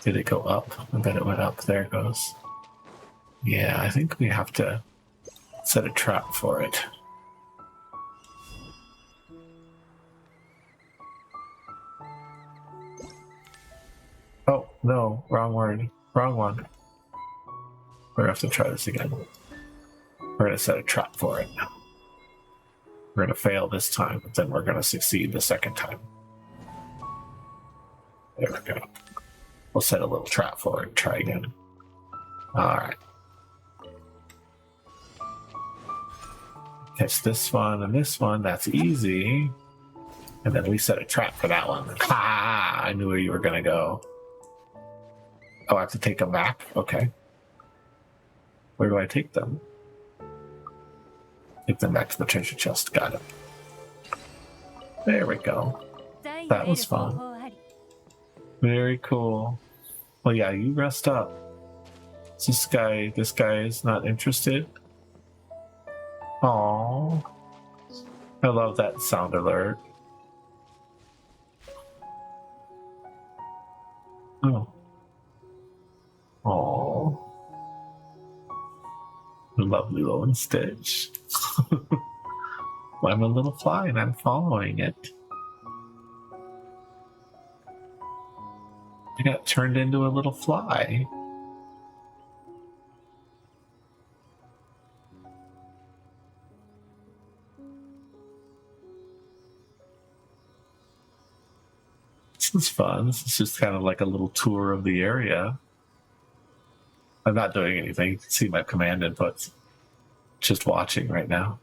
Did it go up? I bet it went up. There it goes. Yeah, I think we have to set a trap for it. Oh, no, wrong word. Wrong one. We're gonna have to try this again. We're gonna set a trap for it. We're gonna fail this time, but then we're gonna succeed the second time. There we go. We'll set a little trap for it. Try again. Alright. Catch this one and this one. That's easy. And then we set a trap for that one. Ha! I knew where you were gonna go. Oh, I have to take them back? Okay. Where do I take them? Take them back to the treasure chest. Got it. There we go. That was fun. Very cool. Well, yeah, you rest up. This guy is not interested. Aww. I love that sound alert. Oh. Aww. Lovely Lilo and Stitch. Well, I'm a little fly and I'm following it. I got turned into a little fly. This is fun. This is just kind of like a little tour of the area. I'm not doing anything. You can see my command inputs. Just watching right now.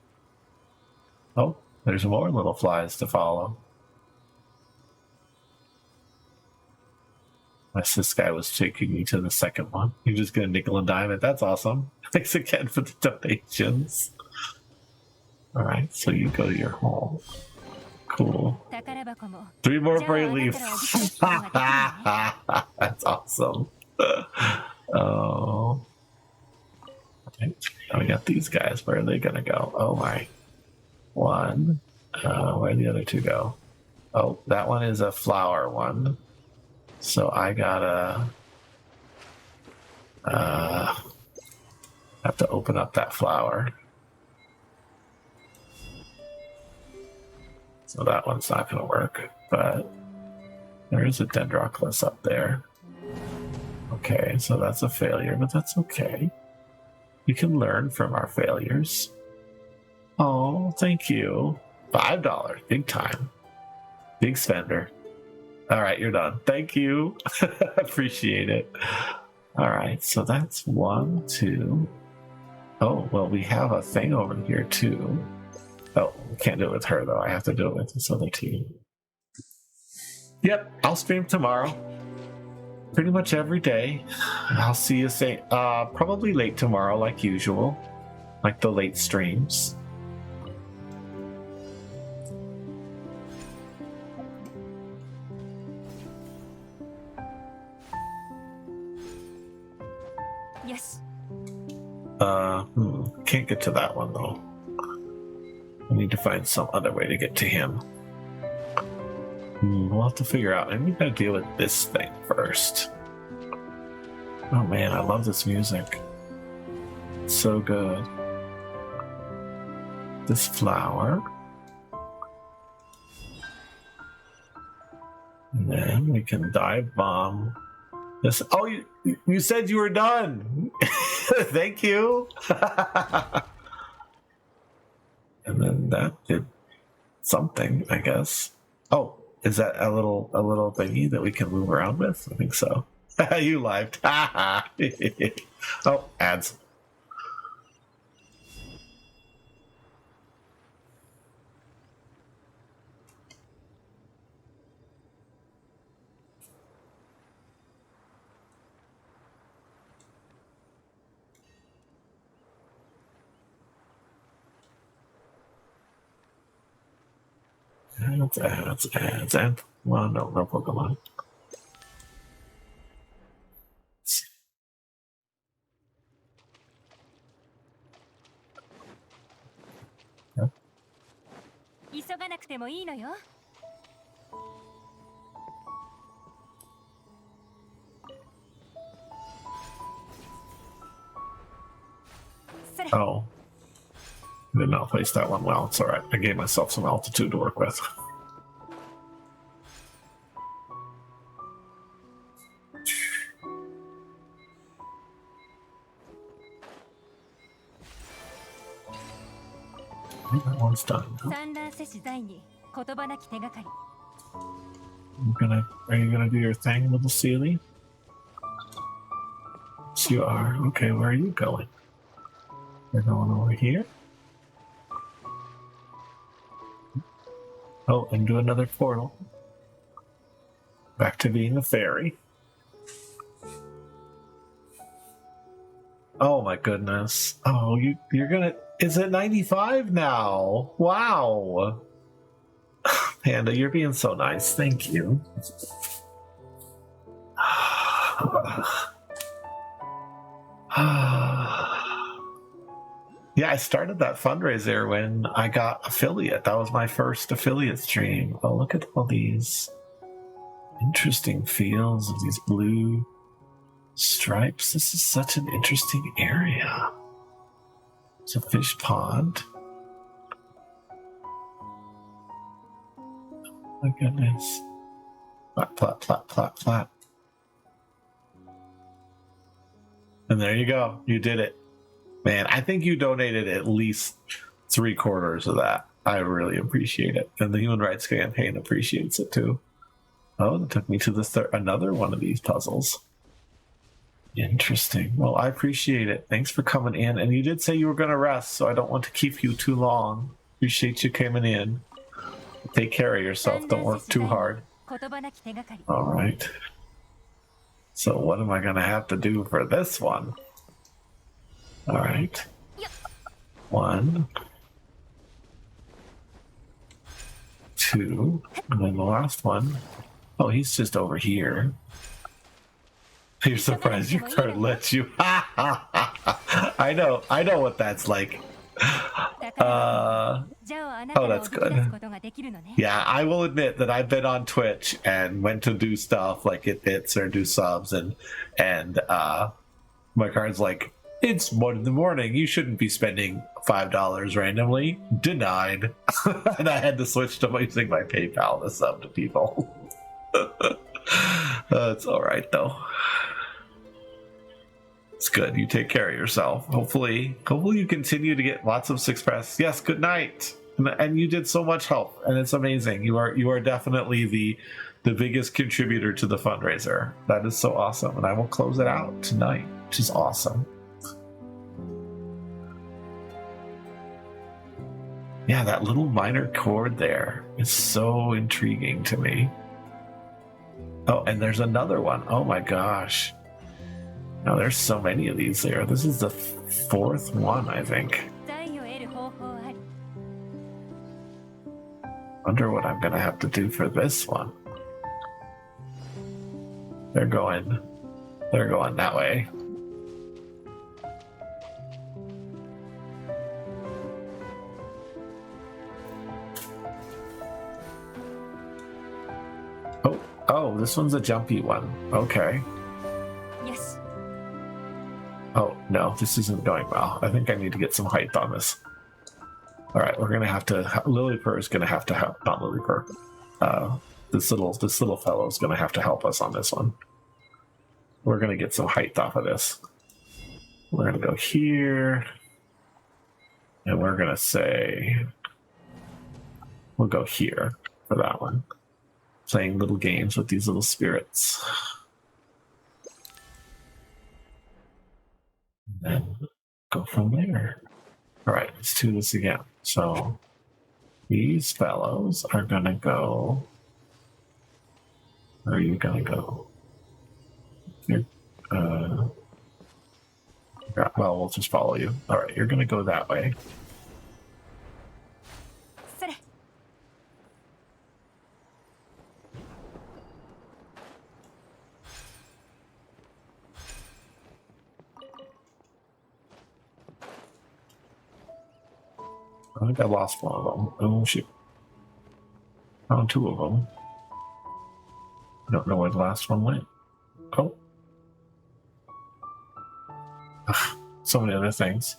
Oh, there's more little flies to follow. This guy was taking me to the second one. You're just gonna nickel and dime it. That's awesome. Thanks again for the donations. Alright, so you go to your home. Cool. 3 more brain leaves. That's awesome. Oh. Okay. Now we got these guys. Where are they gonna go? Oh my. One. Where'd the other 2 go? Oh, that one is a flower one. So I gotta have to open up that flower. So that one's not gonna work, but there is a Dendroclus up there. Okay, so that's a failure, but that's okay. We can learn from our failures. Oh, thank you. $5, big time. Big spender. All right, you're done. Thank you. Appreciate it. All right, so that's 1, 2. Oh, well, we have a thing over here too. Oh, we can't do it with her though. I have to do it with this other team. Yep, I'll stream tomorrow. Pretty much every day. I'll see you probably late tomorrow, like usual. Like the late streams. Yes. Can't get to that one though. I need to find some other way to get to him. We'll have to figure out. And we gotta deal with this thing first. Oh man, I love this music. It's so good. This flower. And then we can dive bomb. This. Oh, you said you were done. Thank you. And then that did something, I guess. Oh, is that a little thingy that we can move around with? I think so. You lived. Oh, ads. Ads, and well, no Pokemon. Yep. 急がなくてもいいのよ。Oh. Did not place that one well. It's alright. I gave myself some altitude to work with. That one's done. Are you gonna do your thing, little Sealy? Yes, you are. Okay, where are you going? You're going over here? Oh, into another portal. Back to being a fairy. Oh my goodness. Oh, you're gonna... Is it 95 now? Wow. Panda, you're being so nice. Thank you. Yeah, I started that fundraiser when I got affiliate. That was my first affiliate stream. Oh, look at all these interesting fields of these blue stripes. This is such an interesting area. It's a fish pond. Oh my goodness. Plop, plop, plop, plop, plop. And there you go. You did it. Man, I think you donated at least 3/4 of that. I really appreciate it. And the Human Rights Campaign appreciates it too. Oh, that took me to another one of these puzzles. Interesting. Well, I appreciate it. Thanks for coming in. And you did say you were going to rest, so I don't want to keep you too long. Appreciate you coming in. Take care of yourself. Don't work too hard. All right. So what am I going to have to do for this one? All right. 1, 2, and then the last one. Oh, he's just over here. You're surprised your card lets you. I know what that's like. Oh, that's good. Yeah, I will admit that I've been on Twitch and went to do stuff like hit bits or do subs, and my card's like, it's 1 a.m. You shouldn't be spending $5 randomly. Denied. And I had to switch to using my PayPal to sub to people. It's all right though. It's good. You take care of yourself. Hopefully you continue to get lots of success. Yes. Good night. And you did so much help, and it's amazing. You are definitely the biggest contributor to the fundraiser. That is so awesome, and I will close it out tonight, which is awesome. Yeah, that little minor chord there is so intriguing to me. Oh, and there's another one. Oh my gosh. Now there's so many of these there. This is the 4th one, I think. Wonder what I'm gonna have to do for this one. They're going that way. Oh, this one's a jumpy one. Okay. Yes. No, this isn't going well. I think I need to get some height on this. All right, we're gonna have to. Lilliper is gonna have to help. Not Lilliper. This little fellow is gonna have to help us on this one. We're gonna get some height off of this. We're gonna go here, and we're gonna say we'll go here for that one. Playing little games with these little spirits. And then go from there. All right, let's do this again. So these fellows are gonna go. Where are you gonna go? You're, yeah, well, we'll just follow you. All right, you're gonna go that way. I think I lost one of them. Oh, shoot. Found two of them. I don't know where the last one went. Oh. Ugh, so many other things.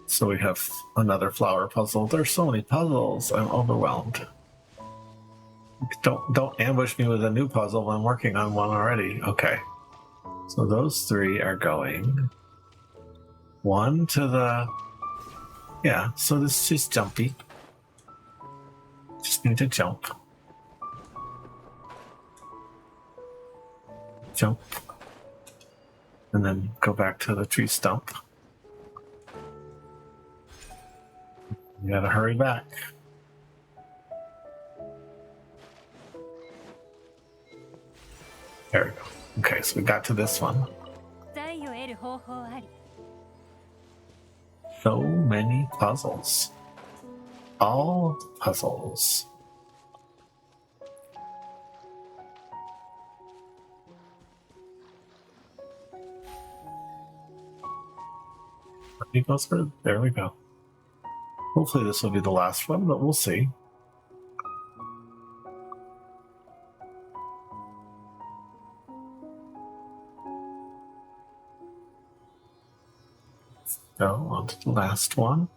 So we have another flower puzzle. There's so many puzzles. I'm overwhelmed. Don't ambush me with a new puzzle when I'm working on one already. Okay. So those three are going. One to the... Yeah, so this is just jumpy. Just need to jump. Jump. And then go back to the tree stump. You gotta hurry back. There we go. Okay, so we got to this one. So many puzzles. All puzzles. Let me go through. There we go. Hopefully this will be the last one, but we'll see. Go on to the last one.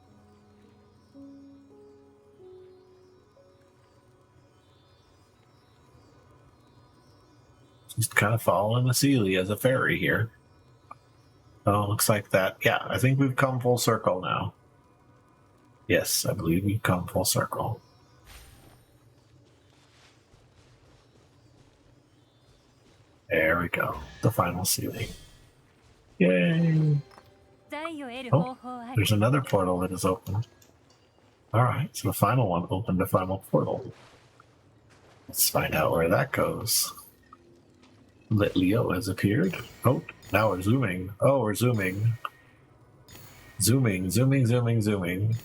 Just kind of following the Sealy as a fairy here. Oh, looks like that. Yeah, I think we've come full circle now. Yes, I believe we've come full circle. There we go. The final Sealy. Yay! Oh, there's another portal that is open. Alright, so the final one opened the final portal. Let's find out where that goes. Lit Leo has appeared. Oh, now we're zooming. Oh, we're zooming. Zooming, zooming, zooming, zooming.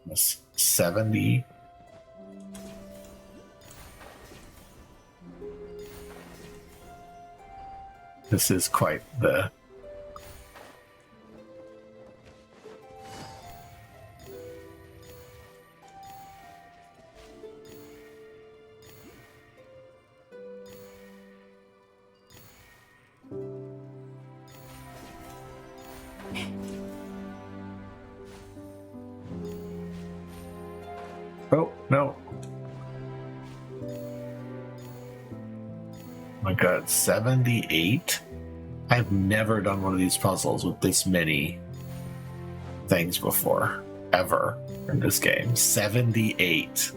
That's 70. This is quite the... Oh, no. My god, 78? I've never done one of these puzzles with this many things before, ever, in this game. 78.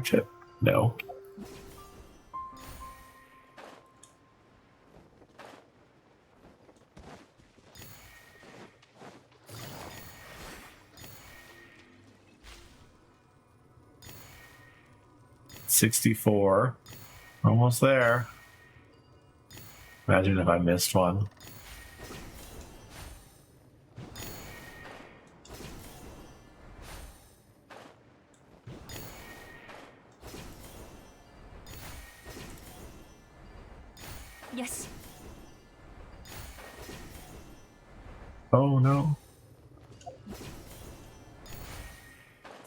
chip? No. $64. Almost there. Imagine if I missed one. Yes. Oh no.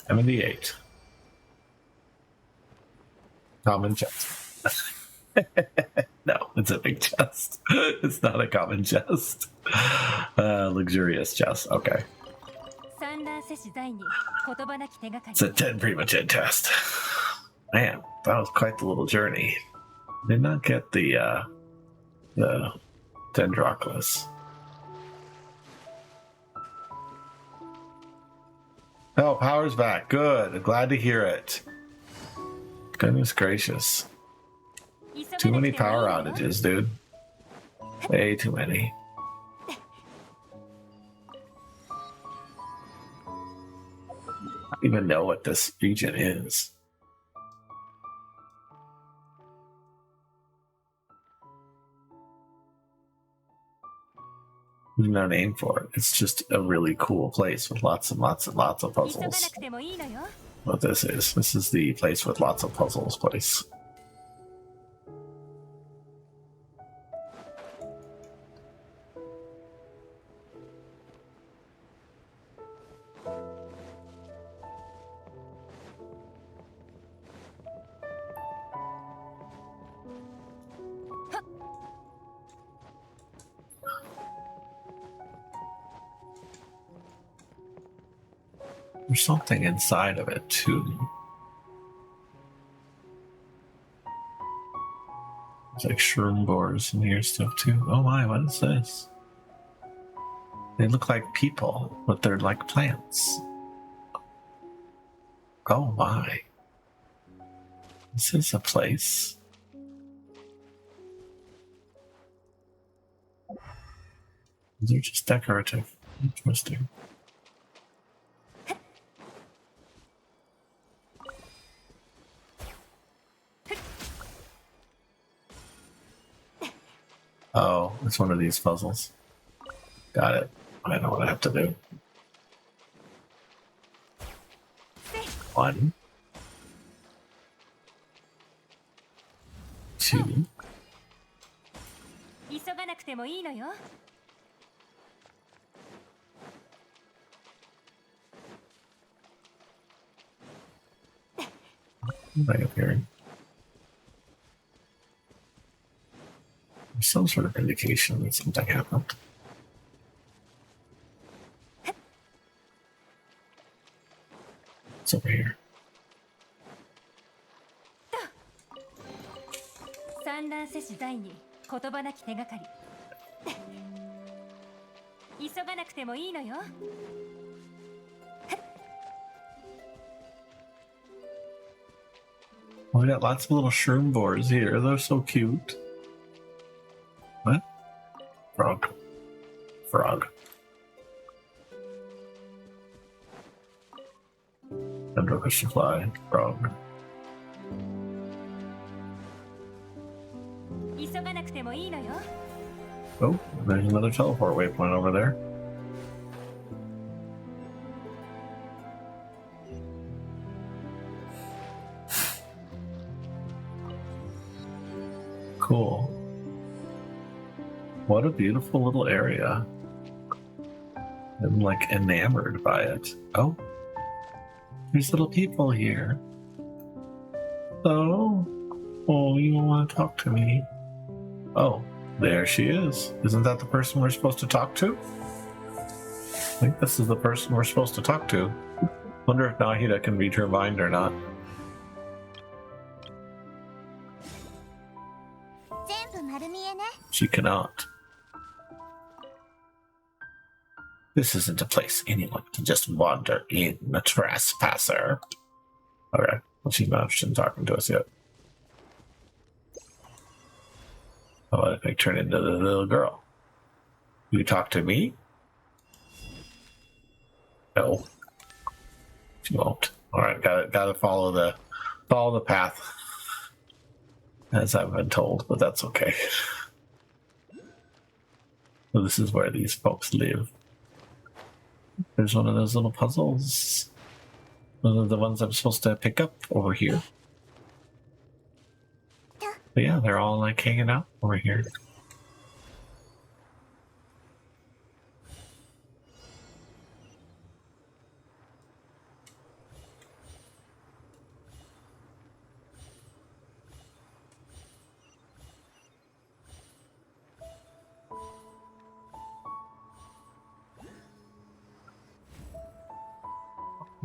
78. Common chest. No, it's a big chest. It's not a common chest. Luxurious chest. Okay. It's a 10 prima-gen test. Man, that was quite the little journey. Did not get the Dendroclus. Oh, power's back. Good. Glad to hear it. Goodness gracious. Too many power outages, dude. Way too many. I don't even know what this region is. There's no name for it. It's just a really cool place with lots and lots and lots of puzzles. What this is the place with lots of puzzles place. There's something inside of it too. There's like shroom boars in here stuff too. Oh my, what is this? They look like people, but they're like plants. Oh my. This is a place. They're just decorative. Interesting. Oh, it's one of these puzzles. Got it. I know what I have to do. 1, 2. Right up here. There's some sort of indication that something happened. It's over here. Oh, we got lots of little shroom boars here. They're so cute. What? Frog. Frog. Underfish fly. Frog. Oh, there's another teleport waypoint over there. Cool. What a beautiful little area. I'm like enamored by it. Oh, there's little people here. Oh, you don't want to talk to me. Oh, there she is. Isn't that the person we're supposed to talk to? I think this is the person we're supposed to talk to. Wonder if Nahida can read her mind or not. She cannot. This isn't a place anyone can just wander in, a trespasser. Okay, Well, she's not interested in talking to us yet. Oh, what if I turn into the little girl? You talk to me? No. She won't. Alright, gotta follow the path. As I've been told, but that's okay. So this is where these folks live. There's one of those little puzzles. One of the ones I'm supposed to pick up over here. But yeah, they're all like hanging out over here.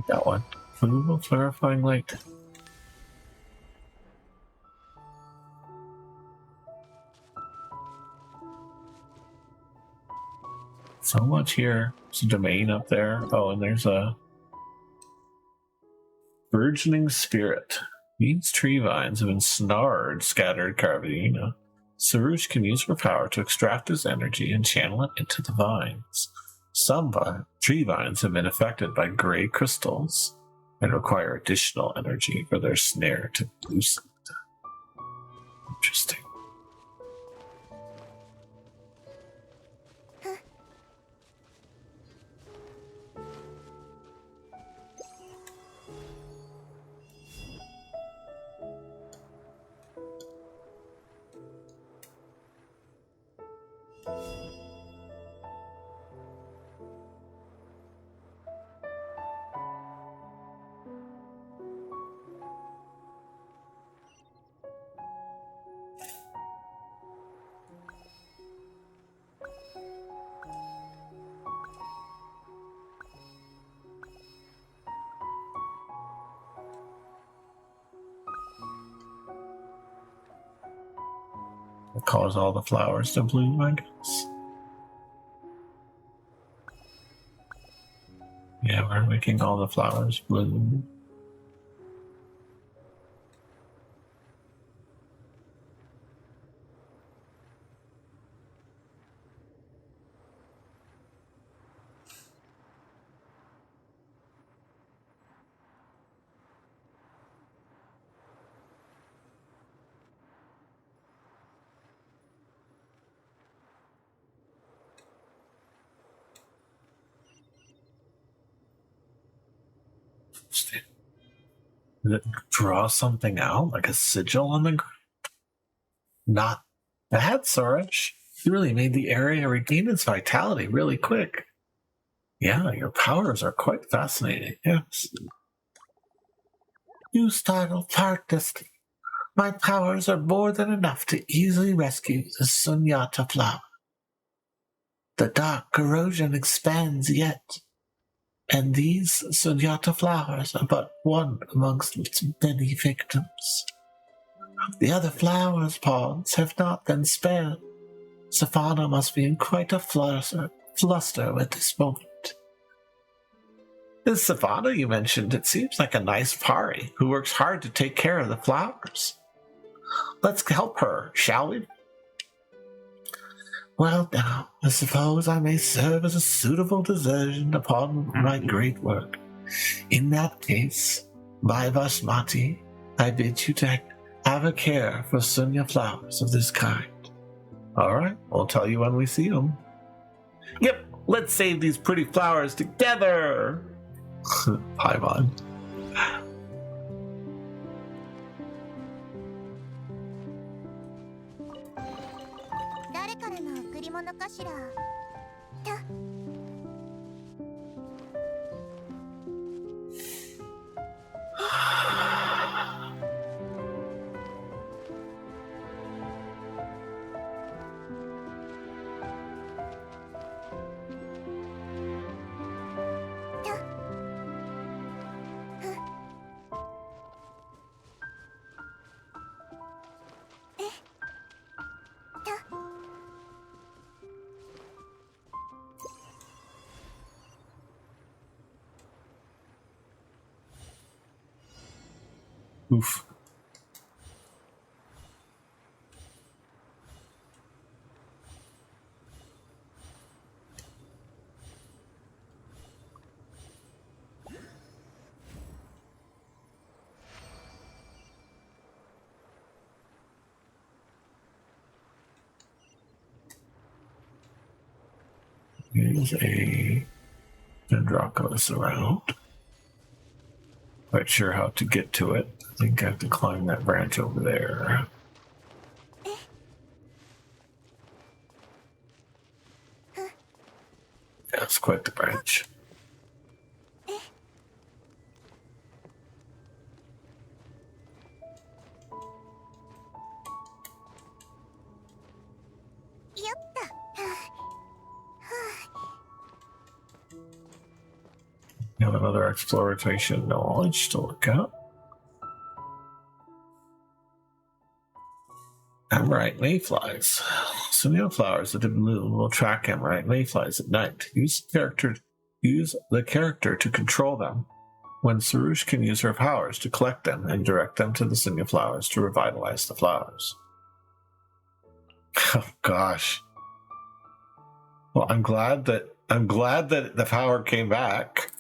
Got one. Ooh, clarifying light. So much here. There's a domain up there. Oh, and there's a burgeoning spirit. These tree vines have been scattered Carvina. Sarush can use her power to extract his energy and channel it into the vines. Some tree vines have been affected by gray crystals and require additional energy for their snare to loosen. Interesting. It cause all the flowers to bloom, I guess. Yeah, we're making all the flowers bloom. Did it draw something out, like a sigil on the ground? Not bad, Sorach. You really made the area regain its vitality really quick. Yeah, your powers are quite fascinating, yes. You startled Parkdusty. My powers are more than enough to easily rescue the Sunyata flower. The dark corrosion expands yet, and these Sunyata flowers are but one amongst its many victims. The other flowers' pods have not been spared. Savannah must be in quite a fluster at this moment. This Savannah you mentioned, it seems like a nice Pari who works hard to take care of the flowers. Let's help her, shall we? Well now, I suppose I may serve as a suitable diversion upon my great work. In that case, by Basmati, I bid you to have a care for Sunya flowers of this kind. Alright, we'll tell you when we see them. Yep, let's save these pretty flowers together! Paimon. 誰からの贈り物かしら。Oof. There's a Dendroculus around. Quite sure how to get to it. I think I have to climb that branch over there. Yeah, it's quite the branch. We have another exploration knowledge to look up. Emerald mayflies. Some flowers that bloom will track emerald mayflies at night. Use the character to control them. When Sarush can use her powers to collect them and direct them to the singing flowers to revitalize the flowers. Oh gosh. Well, I'm glad that the power came back.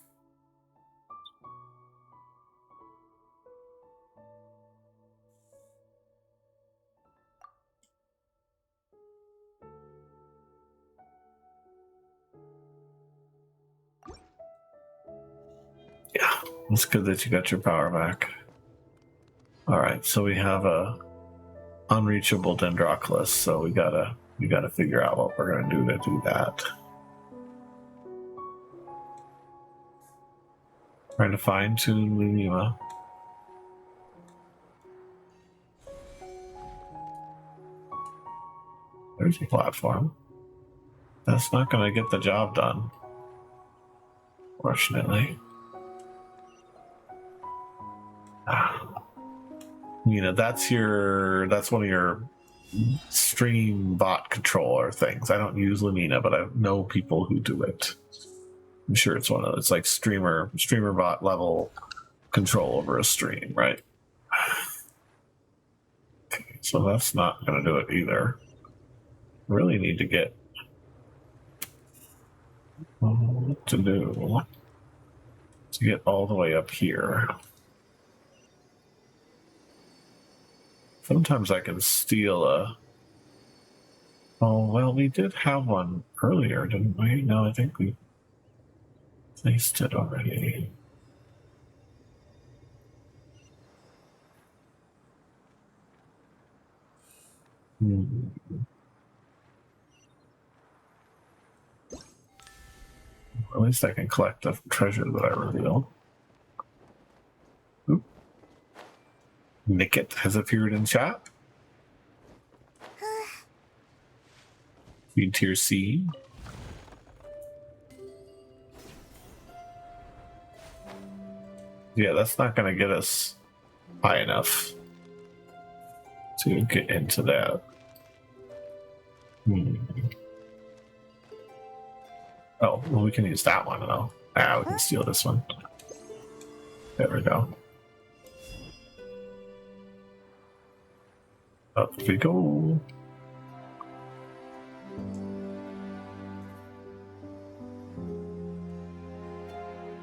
Yeah, it's good that you got your power back. Alright, so we have a unreachable Dendroculus, so we gotta figure out what we're gonna do to do that. Trying to fine-tune Lunima. There's a platform. That's not gonna get the job done, fortunately. That's one of your stream bot controller things. I don't use Lumina, but I know people who do it. I'm sure it's it's like streamer bot level control over a stream, right? Okay, so that's not gonna do it either. Really need to get what to do to get all the way up here. Sometimes I can steal a... Oh, well, we did have one earlier, didn't we? No, I think we placed it already. At least I can collect the treasure that I revealed. Oop. Nickit has appeared in chat. Feed tier C. Yeah, that's not going to get us high enough to get into that. Oh, well, we can use that one, though. We can steal this one. There we go. Up we go.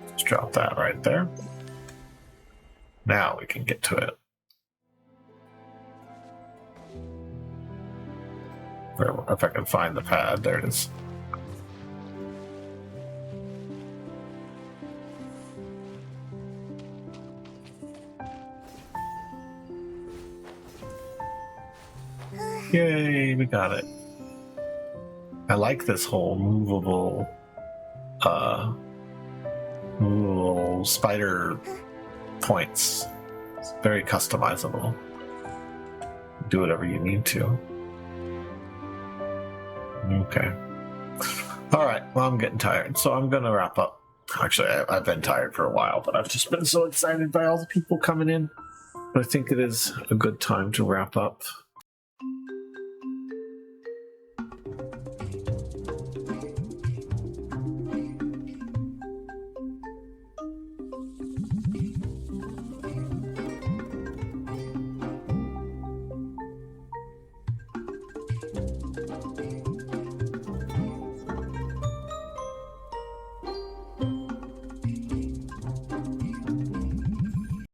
Let's drop that right there. Now we can get to it. If I can find the pad, there it is. Yay, we got it. I like this whole movable spider points. It's very customizable. Do whatever you need to. Okay. Alright, well, I'm getting tired, so I'm gonna wrap up. Actually, I've been tired for a while, but I've just been so excited by all the people coming in. But I think it is a good time to wrap up.